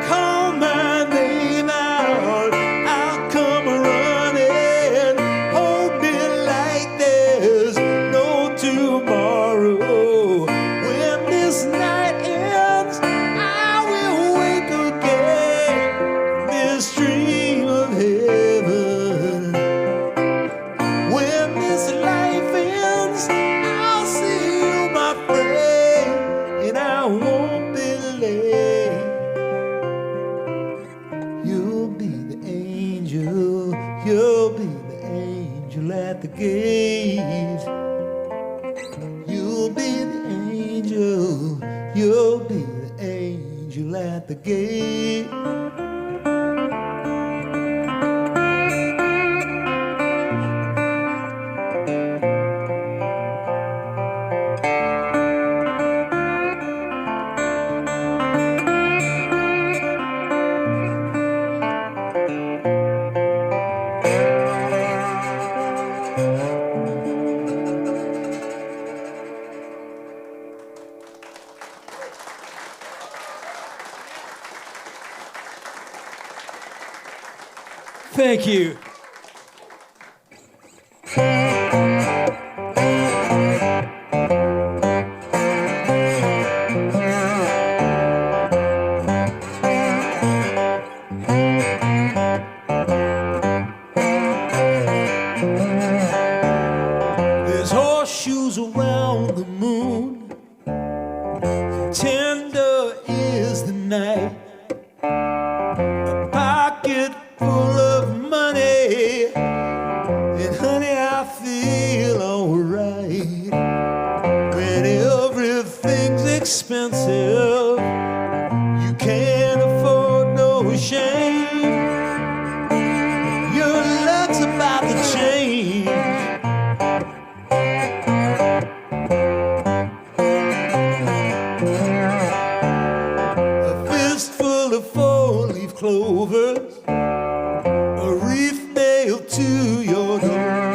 [SPEAKER 2] call my name out, I'll come running. Hold me like there's no tomorrow. When this night ends, I will wake again from this dream of heaven. When this life ends, I'll see you, my friend, and I won't be late. You'll be the angel, you'll be the angel at the gate. You'll be the angel, you'll be the angel at the gate. Thank you.
[SPEAKER 3] There's horseshoes around the moon, tender is the night. A pocket full of money, and honey, I feel alright. When everything's expensive, you can't afford no shame. Your luck's about to change. Clovers, a wreath nailed to your door.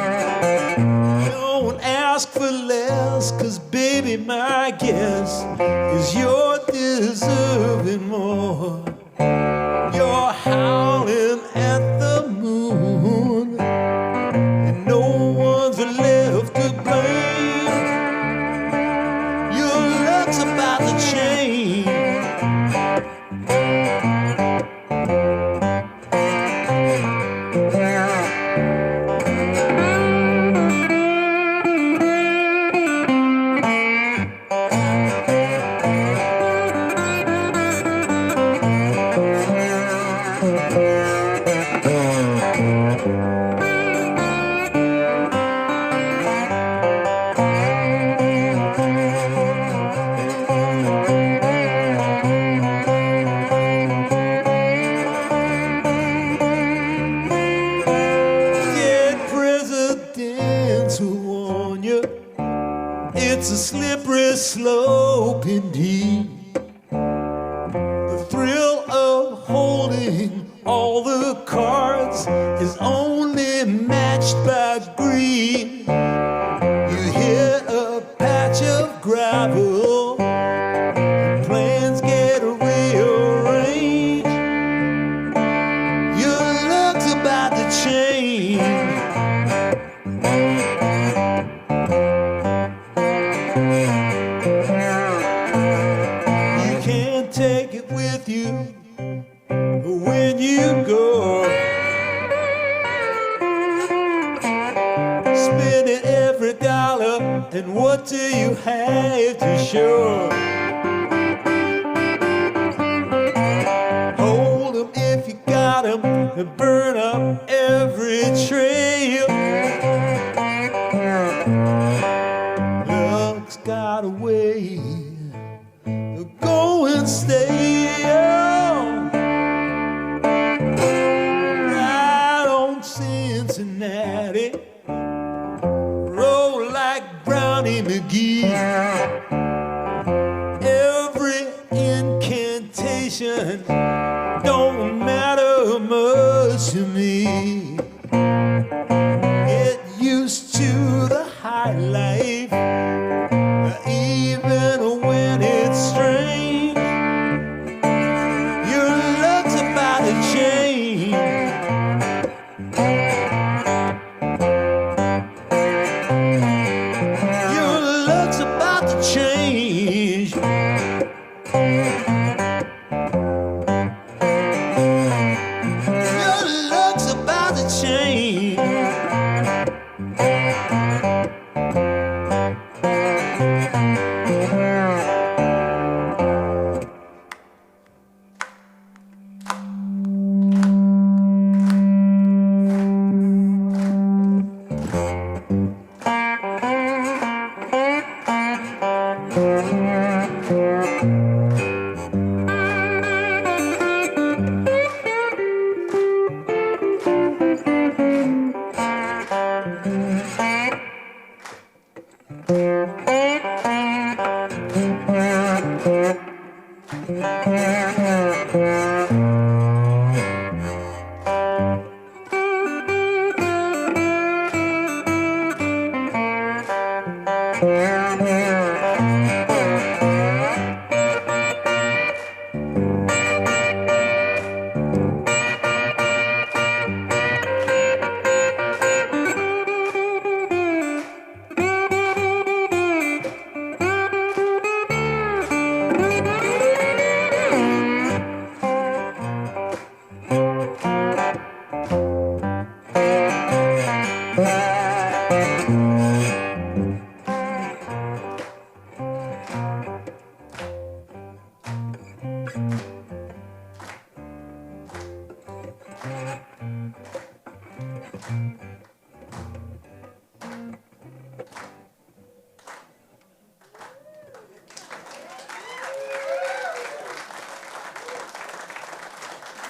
[SPEAKER 3] Don't ask for less, 'cause baby, my guess is you're deserving more. You're howling at the moon, and no one's left to blame. Your luck's about to change. It's a slippery slope indeed. The thrill of holding all the cards is only matched by greed. You hit a patch of gravel, and plans get rearranged. Your luck's about to change. Take it with you when you go. Spend it every dollar, and what do you have to show? Hold 'em if you got 'em, and burn up every trail. Luck's got a way. Go and stay right on Cincinnati. Roll like Brownie McGee. Every incantation don't matter much to me. Get used to the high life, even when it's strange. Your luck's about to change. Your luck's about to change. Your luck's about to change.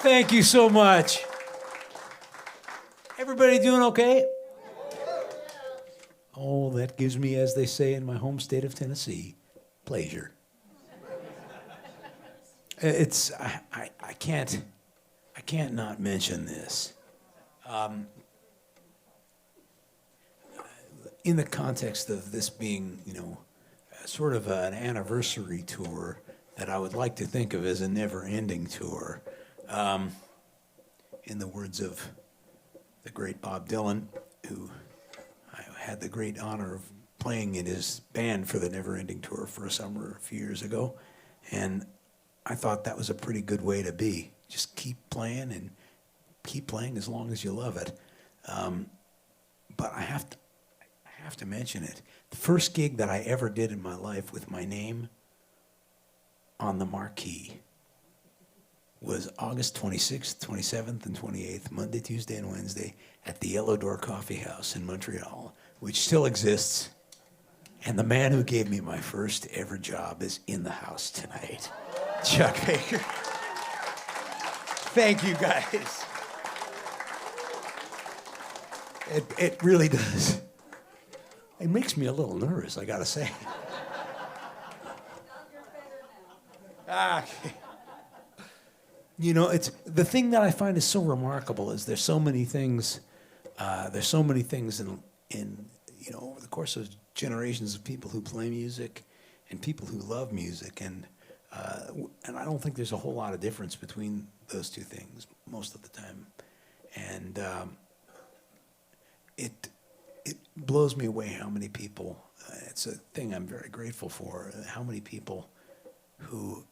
[SPEAKER 3] Thank you so much. Everybody doing okay? Oh, that gives me, as they say in my home state of Tennessee, pleasure. I can't not mention this. In the context of this being, sort of an anniversary tour that I would like to think of as a never-ending tour, in the words of the great Bob Dylan, who I had the great honor of playing in his band for the never-ending tour for a summer a few years ago, and I thought that was a pretty good way to be. Just keep playing and keep playing as long as you love it. But I have to mention it. The first gig that I ever did in my life with my name on the marquee was August 26th, 27th, and 28th, Monday, Tuesday, and Wednesday, at the Yellow Door Coffee House in Montreal, which still exists. And the man who gave me my first ever job is in the house tonight, Chuck Baker. Thank you, guys. It really does. It makes me a little nervous, I gotta say. It's the thing that I find is so remarkable is there's so many things in over the course of generations of people who play music and people who love music, and I don't think there's a whole lot of difference between those two things most of the time, and it blows me away how many people. It's a thing I'm very grateful for. How many people who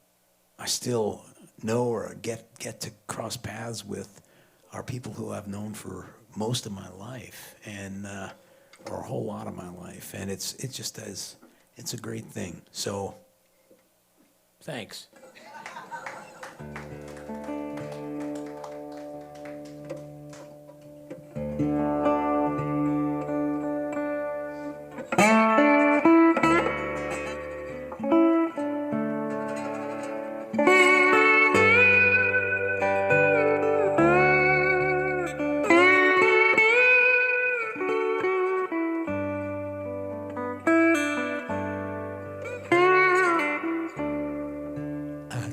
[SPEAKER 3] I still know or get to cross paths with are people who I've known for most of my life, and or a whole lot of my life, and it's a great thing. So, thanks.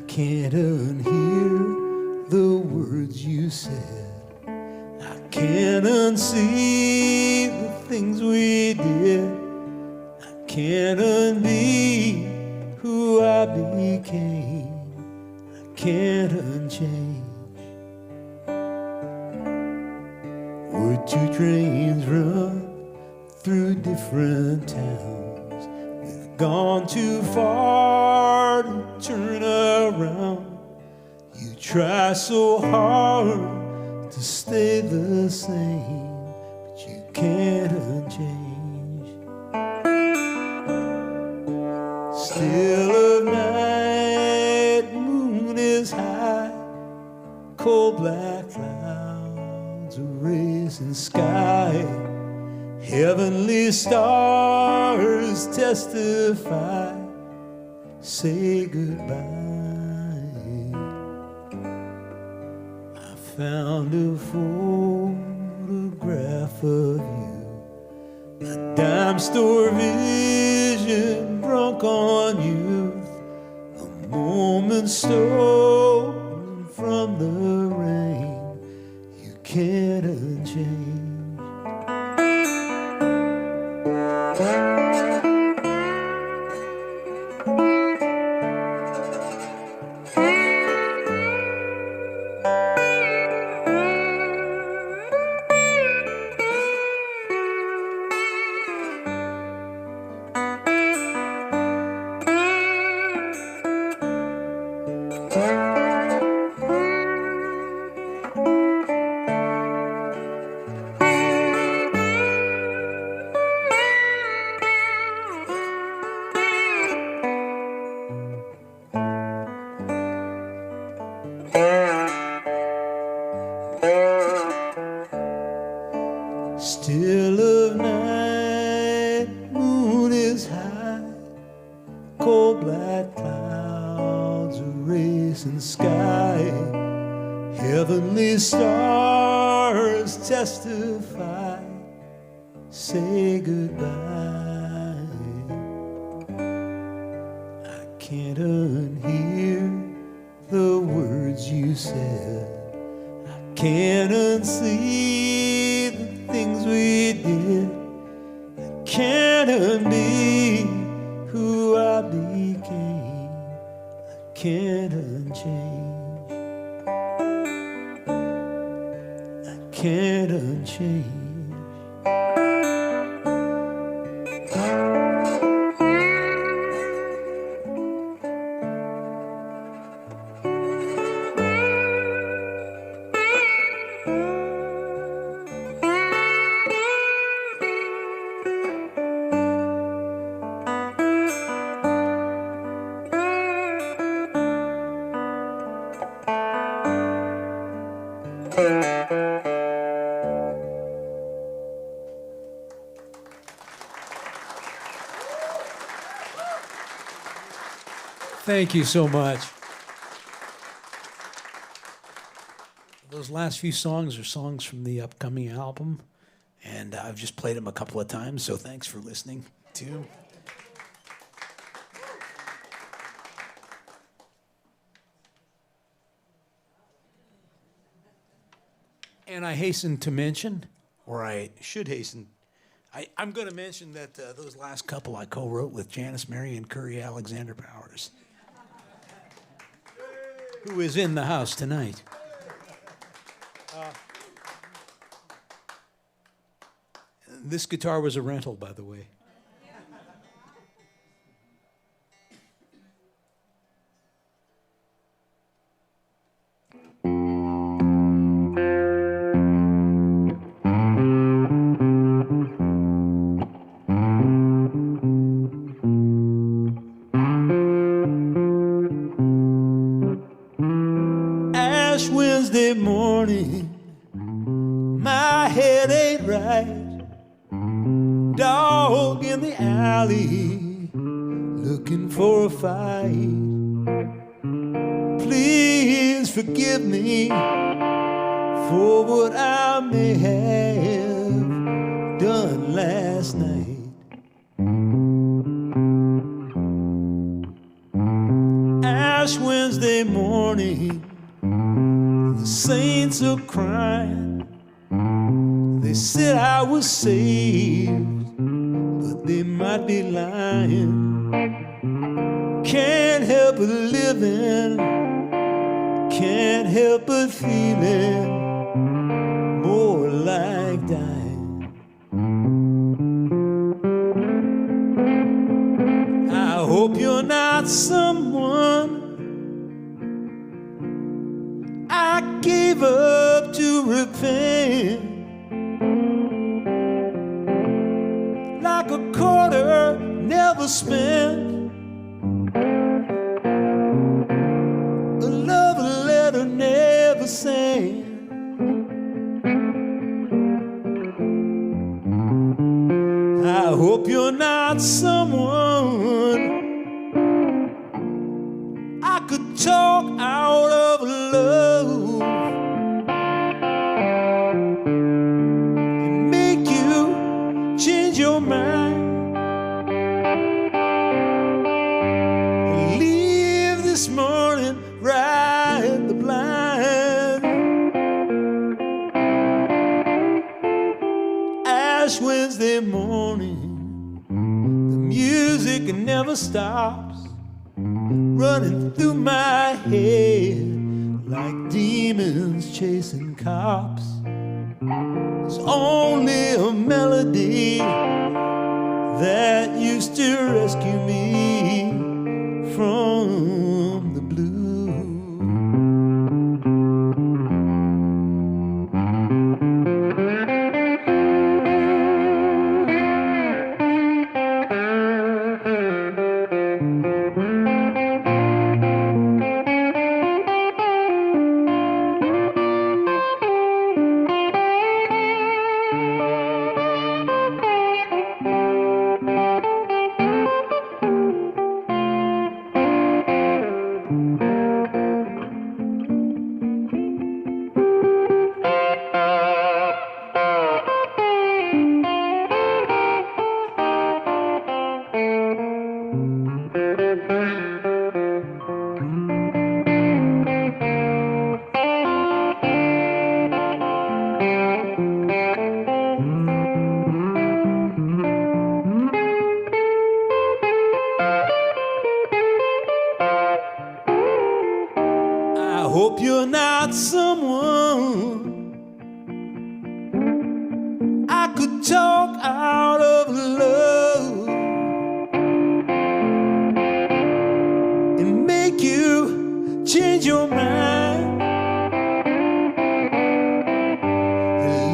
[SPEAKER 3] Can't unhear the words you said. I can't unsee the things we did. I can't unbe who I became. I can't unchange. We're two trains run through different towns. We've gone too far to turn around. You try so hard to stay the same, but you can't unchange. Still of night, moon is high, cold black clouds, a racing sky, heavenly stars testify. Say goodbye. I found a photograph of you, a dime store vision drunk on youth, a moment stolen from the rain. You can't unchange. Still of night, moon is high, cold black clouds, a racing sky,
[SPEAKER 2] Heavenly stars testify, say goodbye. I can't unhear the words you said. I can't unsee the things we did. I can't undo who I became. I can't unchange. I can't unchange.
[SPEAKER 3] Thank you so much. Those last few songs are songs from the upcoming album, and I've just played them a couple of times, so thanks for listening too. And I hasten to mention, or I should hasten, I'm going to mention that those last couple I co-wrote with Janice Mary and Curry Alexander Powers, who is in the house tonight. This guitar was a rental, by the way.
[SPEAKER 2] Ash Wednesday morning, my head ain't right. Dog in the alley, looking for a fight. Please forgive me for what I may have done last night. Ash Wednesday morning, the saints are crying. They said I was saved, but they might be lying. Can't help but living, can't help but feeling more like dying. I hope you're not someone I gave up to repent. Like a quarter never spent, a love letter never sent. I hope you're not someone I could talk out of love and make you change your mind. Leave this morning, ride the blind. Ash Wednesday morning, the music never stops, running through my head like demons chasing cops. It's only a melody that used to rescue me from the blue. Hope you're not someone I could talk out of love and make you change your mind.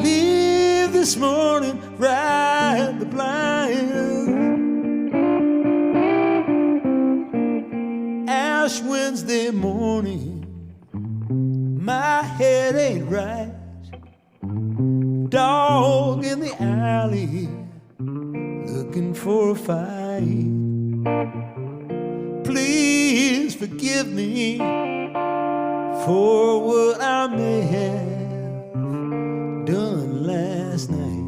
[SPEAKER 2] Leave this morning, ride the blind. Ash Wednesday morning, my head ain't right. Dog in the alley, looking for a fight. Please forgive me for what I may have done last night.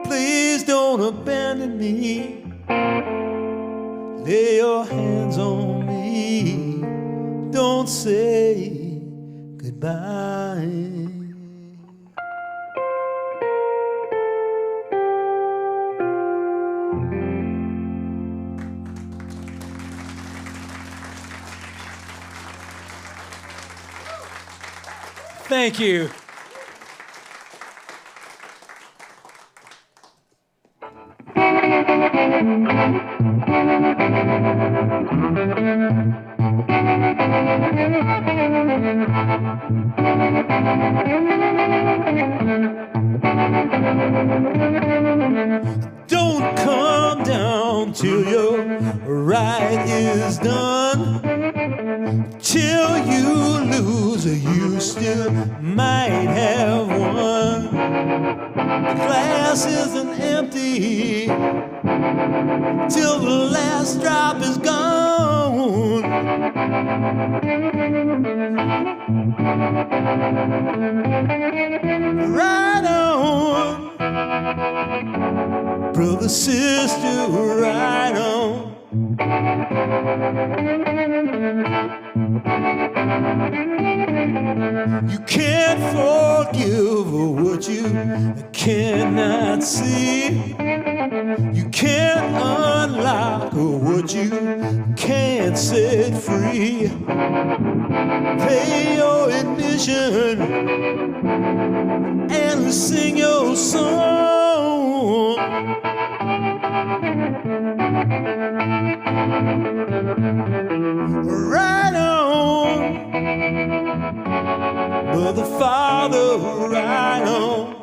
[SPEAKER 2] Please don't abandon me. Lay your hands on me. Don't say goodbye.
[SPEAKER 3] Thank you.
[SPEAKER 2] Don't come down till your ride is done. Till you lose, you still might have won. The glass isn't empty till the last drop is gone. Right on, brother, sister, right on. You can't forgive what you cannot see. You can't unlock what you can't set free. Pay your admission and sing your song. Right on, Mother, Father, right on.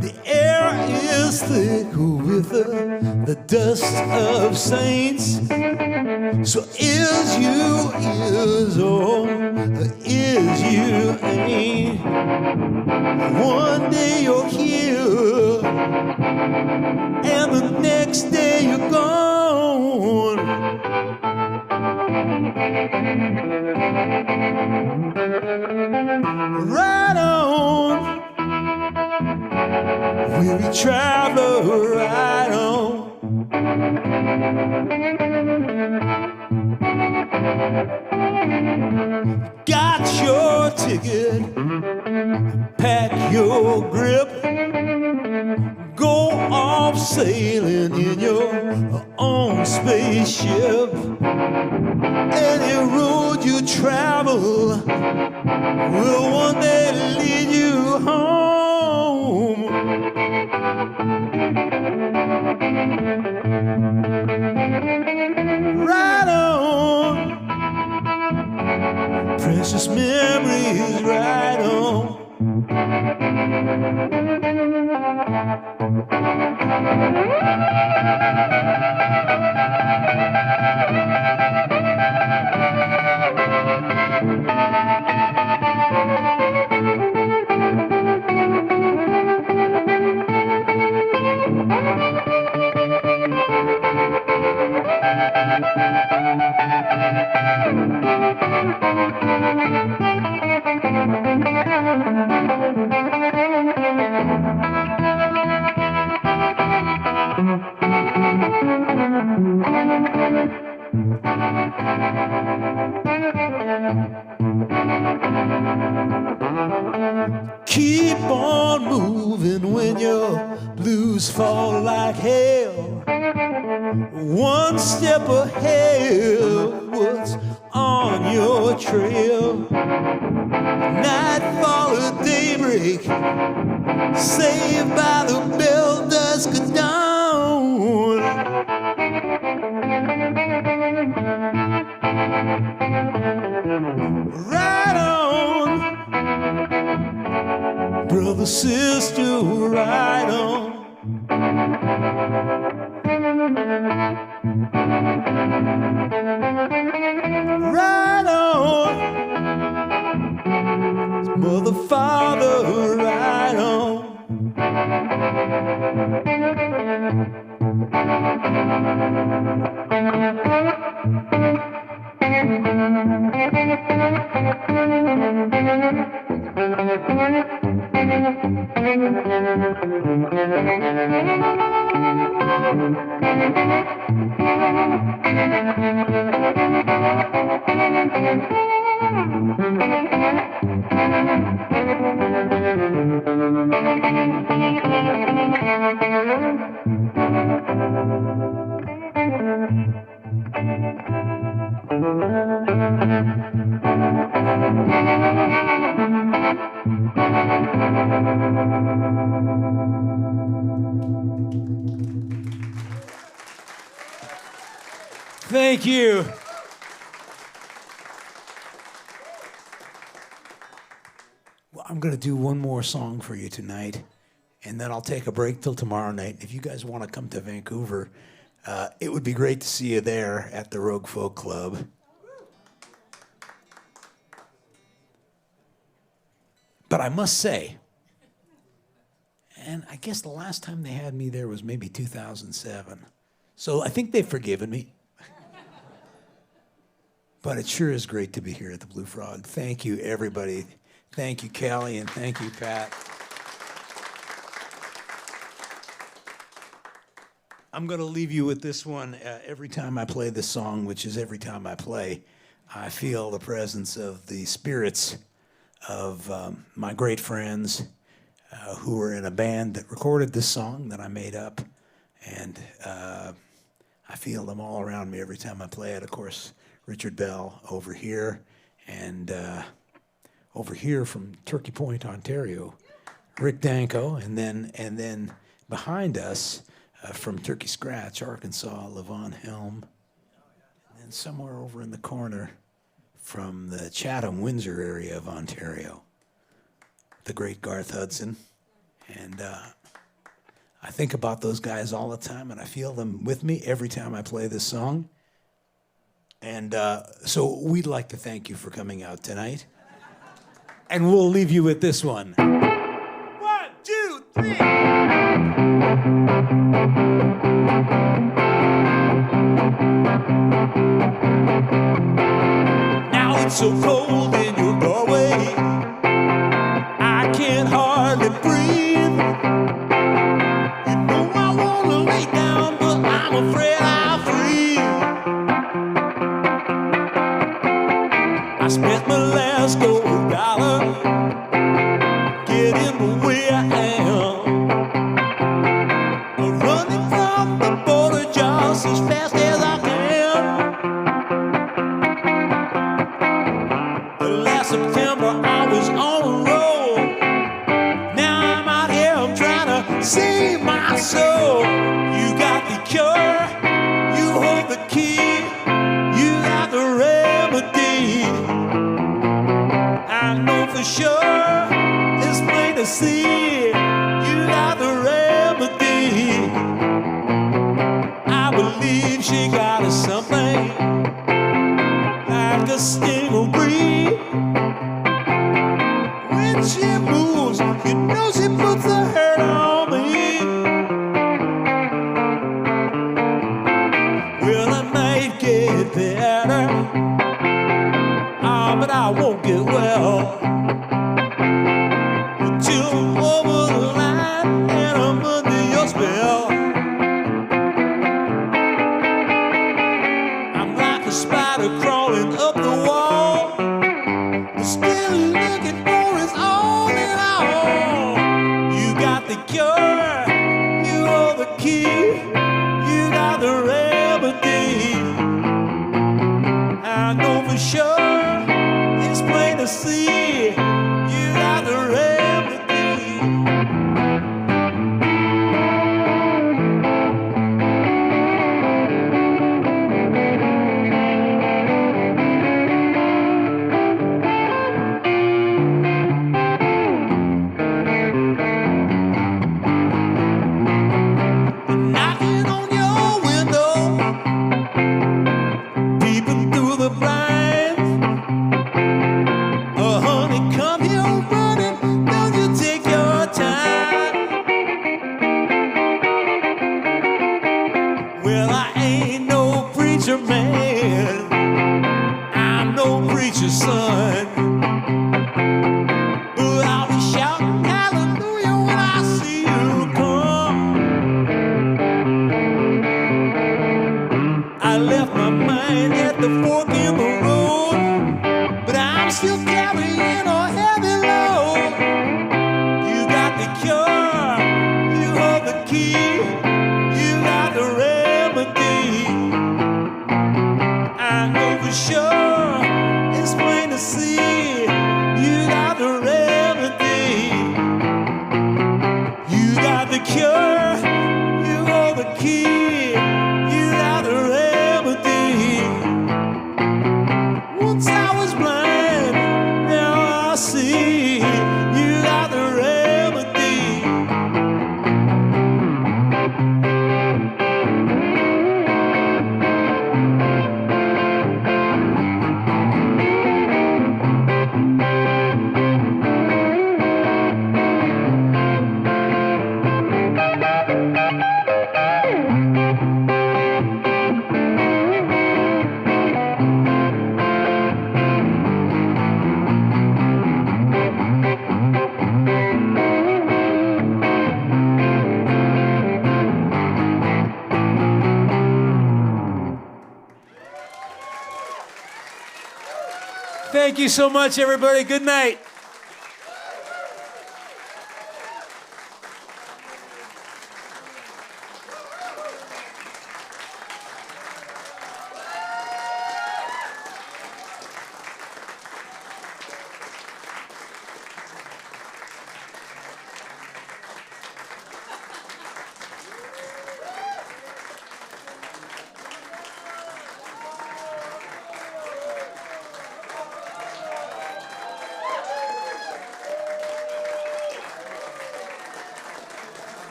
[SPEAKER 2] The air is thick with the dust of saints. So is you is or is you ain't. One day you're here and the next day you're gone. Right on, weary traveler, right on. Got your ticket, pack your grip, go off sailing in your own spaceship. Any road you travel will one day lead you home. Right on, precious memories, right on. Keep on moving when your blues fall like hell. One step ahead, what's on your trail? Nightfall or daybreak, saved by the bell, dusk or dawn. Right on, brother, sister, right on. Right on, mother, father, right on. Thank you.
[SPEAKER 3] Well, I'm going to do one more song for you tonight, and then I'll take a break till tomorrow night. If you guys want to come to Vancouver, it would be great to see you there at the Rogue Folk Club. But I must say, and I guess the last time they had me there was maybe 2007. So I think they've forgiven me. But it sure is great to be here at the Bluefrog. Thank you, everybody. Thank you, Callie, and thank you, Pat. I'm going to leave you with this one. Every time I play this song, which is every time I play, I feel the presence of the spirits of my great friends who were in a band that recorded this song that I made up. And I feel them all around me every time I play it. Of course, Richard Bell over here, and over here from Turkey Point, Ontario, Rick Danko, and then behind us from Turkey Scratch, Arkansas, Levon Helm, and then somewhere over in the corner from the Chatham, Windsor area of Ontario, the great Garth Hudson. And I think about those guys all the time, and I feel them with me every time I play this song. And so we'd like to thank you for coming out tonight. And we'll leave you with this one.
[SPEAKER 2] 1, 2, 3. Now it's so cold in your doorway, I can't hardly breathe. You know I want to lay down, but I'm afraid I'll freeze. I spent my last gold dollar getting the way I am, running from the border just as fast as I can. The last September I was on the road. Now I'm out here, I'm trying to save my soul. You got the cure, you hold the key, you got the remedy. I know for sure, it's plain to see, you got the remedy. I believe she got us something like a stingray. When she moves, you know she puts the hurt on me. Well, I might get better, but I won't get well until I'm over the line and I'm under your spell. Well, I ain't no preacher man, I'm no preacher's son, but I'll be shouting hallelujah when I see you come. I left my mind at the fork in the road, but I'm still carrying a heavy load. You got the cure, you hold the key, you got the remedy. I know for sure, it's plain to see, you got the remedy. You got the cure, you hold the key, you got the remedy. Once I was blind, now I see, you got the remedy. Thank you so much, everybody. Good night.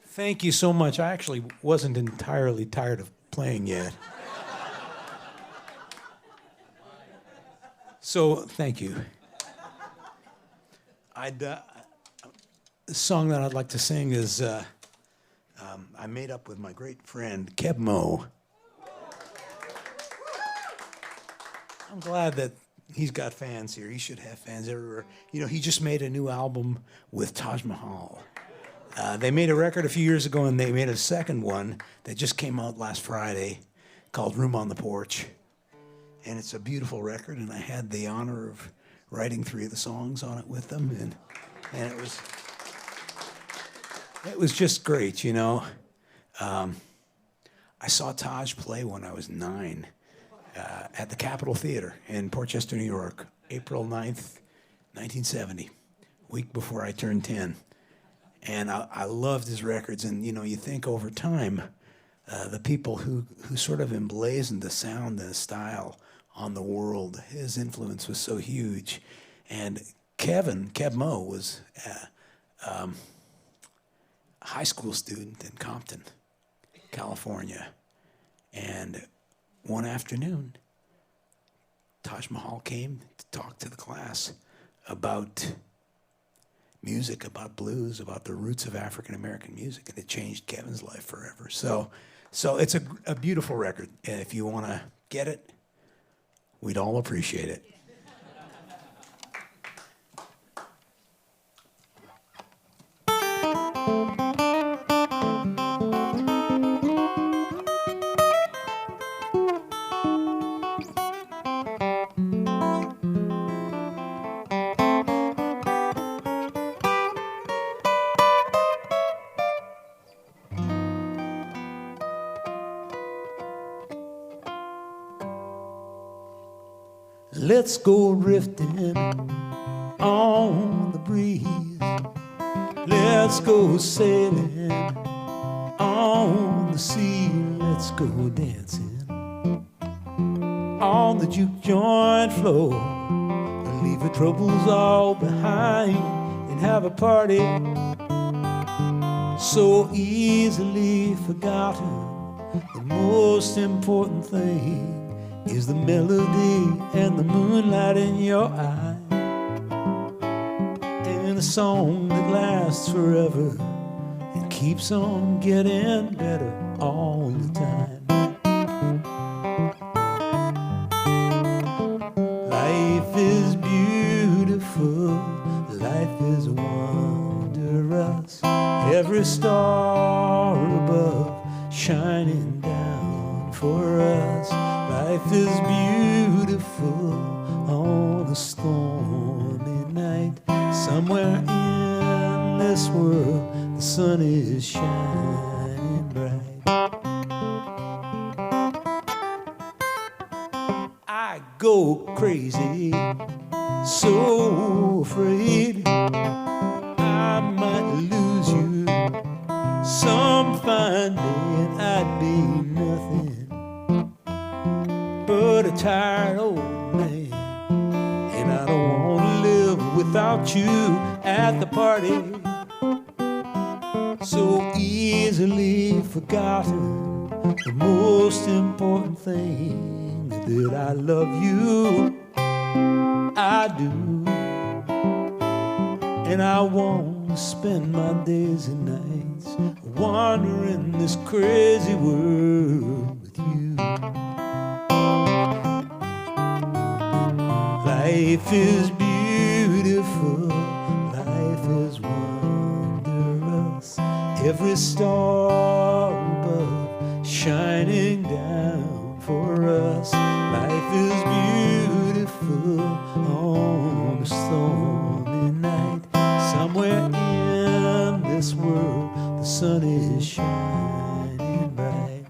[SPEAKER 2] Thank you so much. I actually wasn't entirely tired of playing yet. So, thank you. The song that I'd like to sing is I made up with my great friend, Keb Mo. I'm glad that he's got fans here. He should have fans everywhere. You know, he just made a new album with Taj Mahal. They made a record a few years ago, and they made a second one that just came out last Friday called Room on the Porch. And it's a beautiful record, and I had the honor of writing 3 of the songs on it with them, and it was just great, you know. I saw Taj play when I was 9 at the Capitol Theater in Port Chester, New York, April 9th, 1970, week before I turned 10. And I loved his records, and you know, you think over time, the people who sort of emblazoned the sound and the style on the world, his influence was so huge. And Keb Mo was a high school student in Compton, California. And one afternoon, Taj Mahal came to talk to the class about music, about blues, about the roots of African-American music, and it changed Kevin's life forever. So it's a beautiful record, and if you want to get it, we'd all appreciate it. Let's go drifting on the breeze. Let's go sailing on the sea. Let's go dancing on the juke joint floor. Leave the troubles all behind and have a party so easily forgotten. The most important thing is the melody and the moonlight in your eye, and a song that lasts forever and keeps on getting better all the time. Life is beautiful, life is wondrous, every star above shining down for us. Life is beautiful on a stormy night. Somewhere in this world the sun is shining bright. I go crazy, so afraid I might lose you some fine day, and I'd be nothing but a tired old man. And I don't want to live without you at the party, so easily forgotten. The most important thing that I love you, I do. And I want to spend my days and nights wandering this crazy world with you. Life is beautiful, life is wondrous, every star above shining down for us. Life is beautiful on a stormy night. Somewhere in this world the sun is shining bright.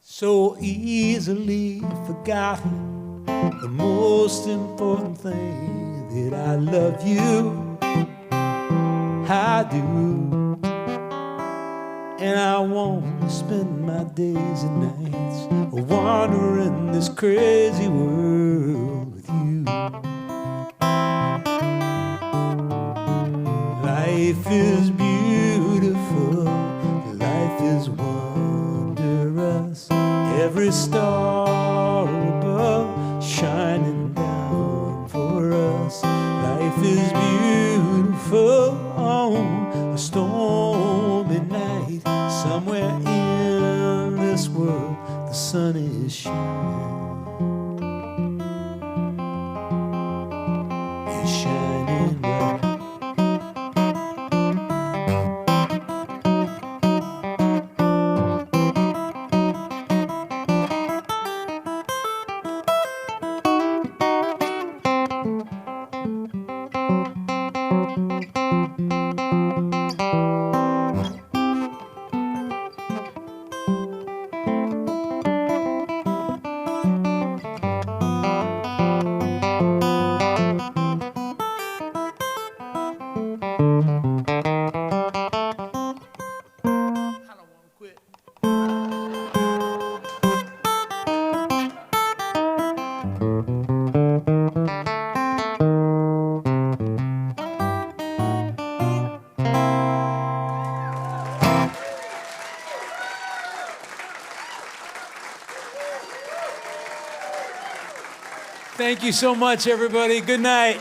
[SPEAKER 2] So easily forgotten, the most important thing that I love you, I do. And I want to spend my days and nights wandering this crazy world with you. Life is beautiful, life is wondrous, every star above shining down for us. Life is beautiful on a stormy night. Somewhere in this world the sun is shining, is shining bright. Thank you so much, everybody. Good night.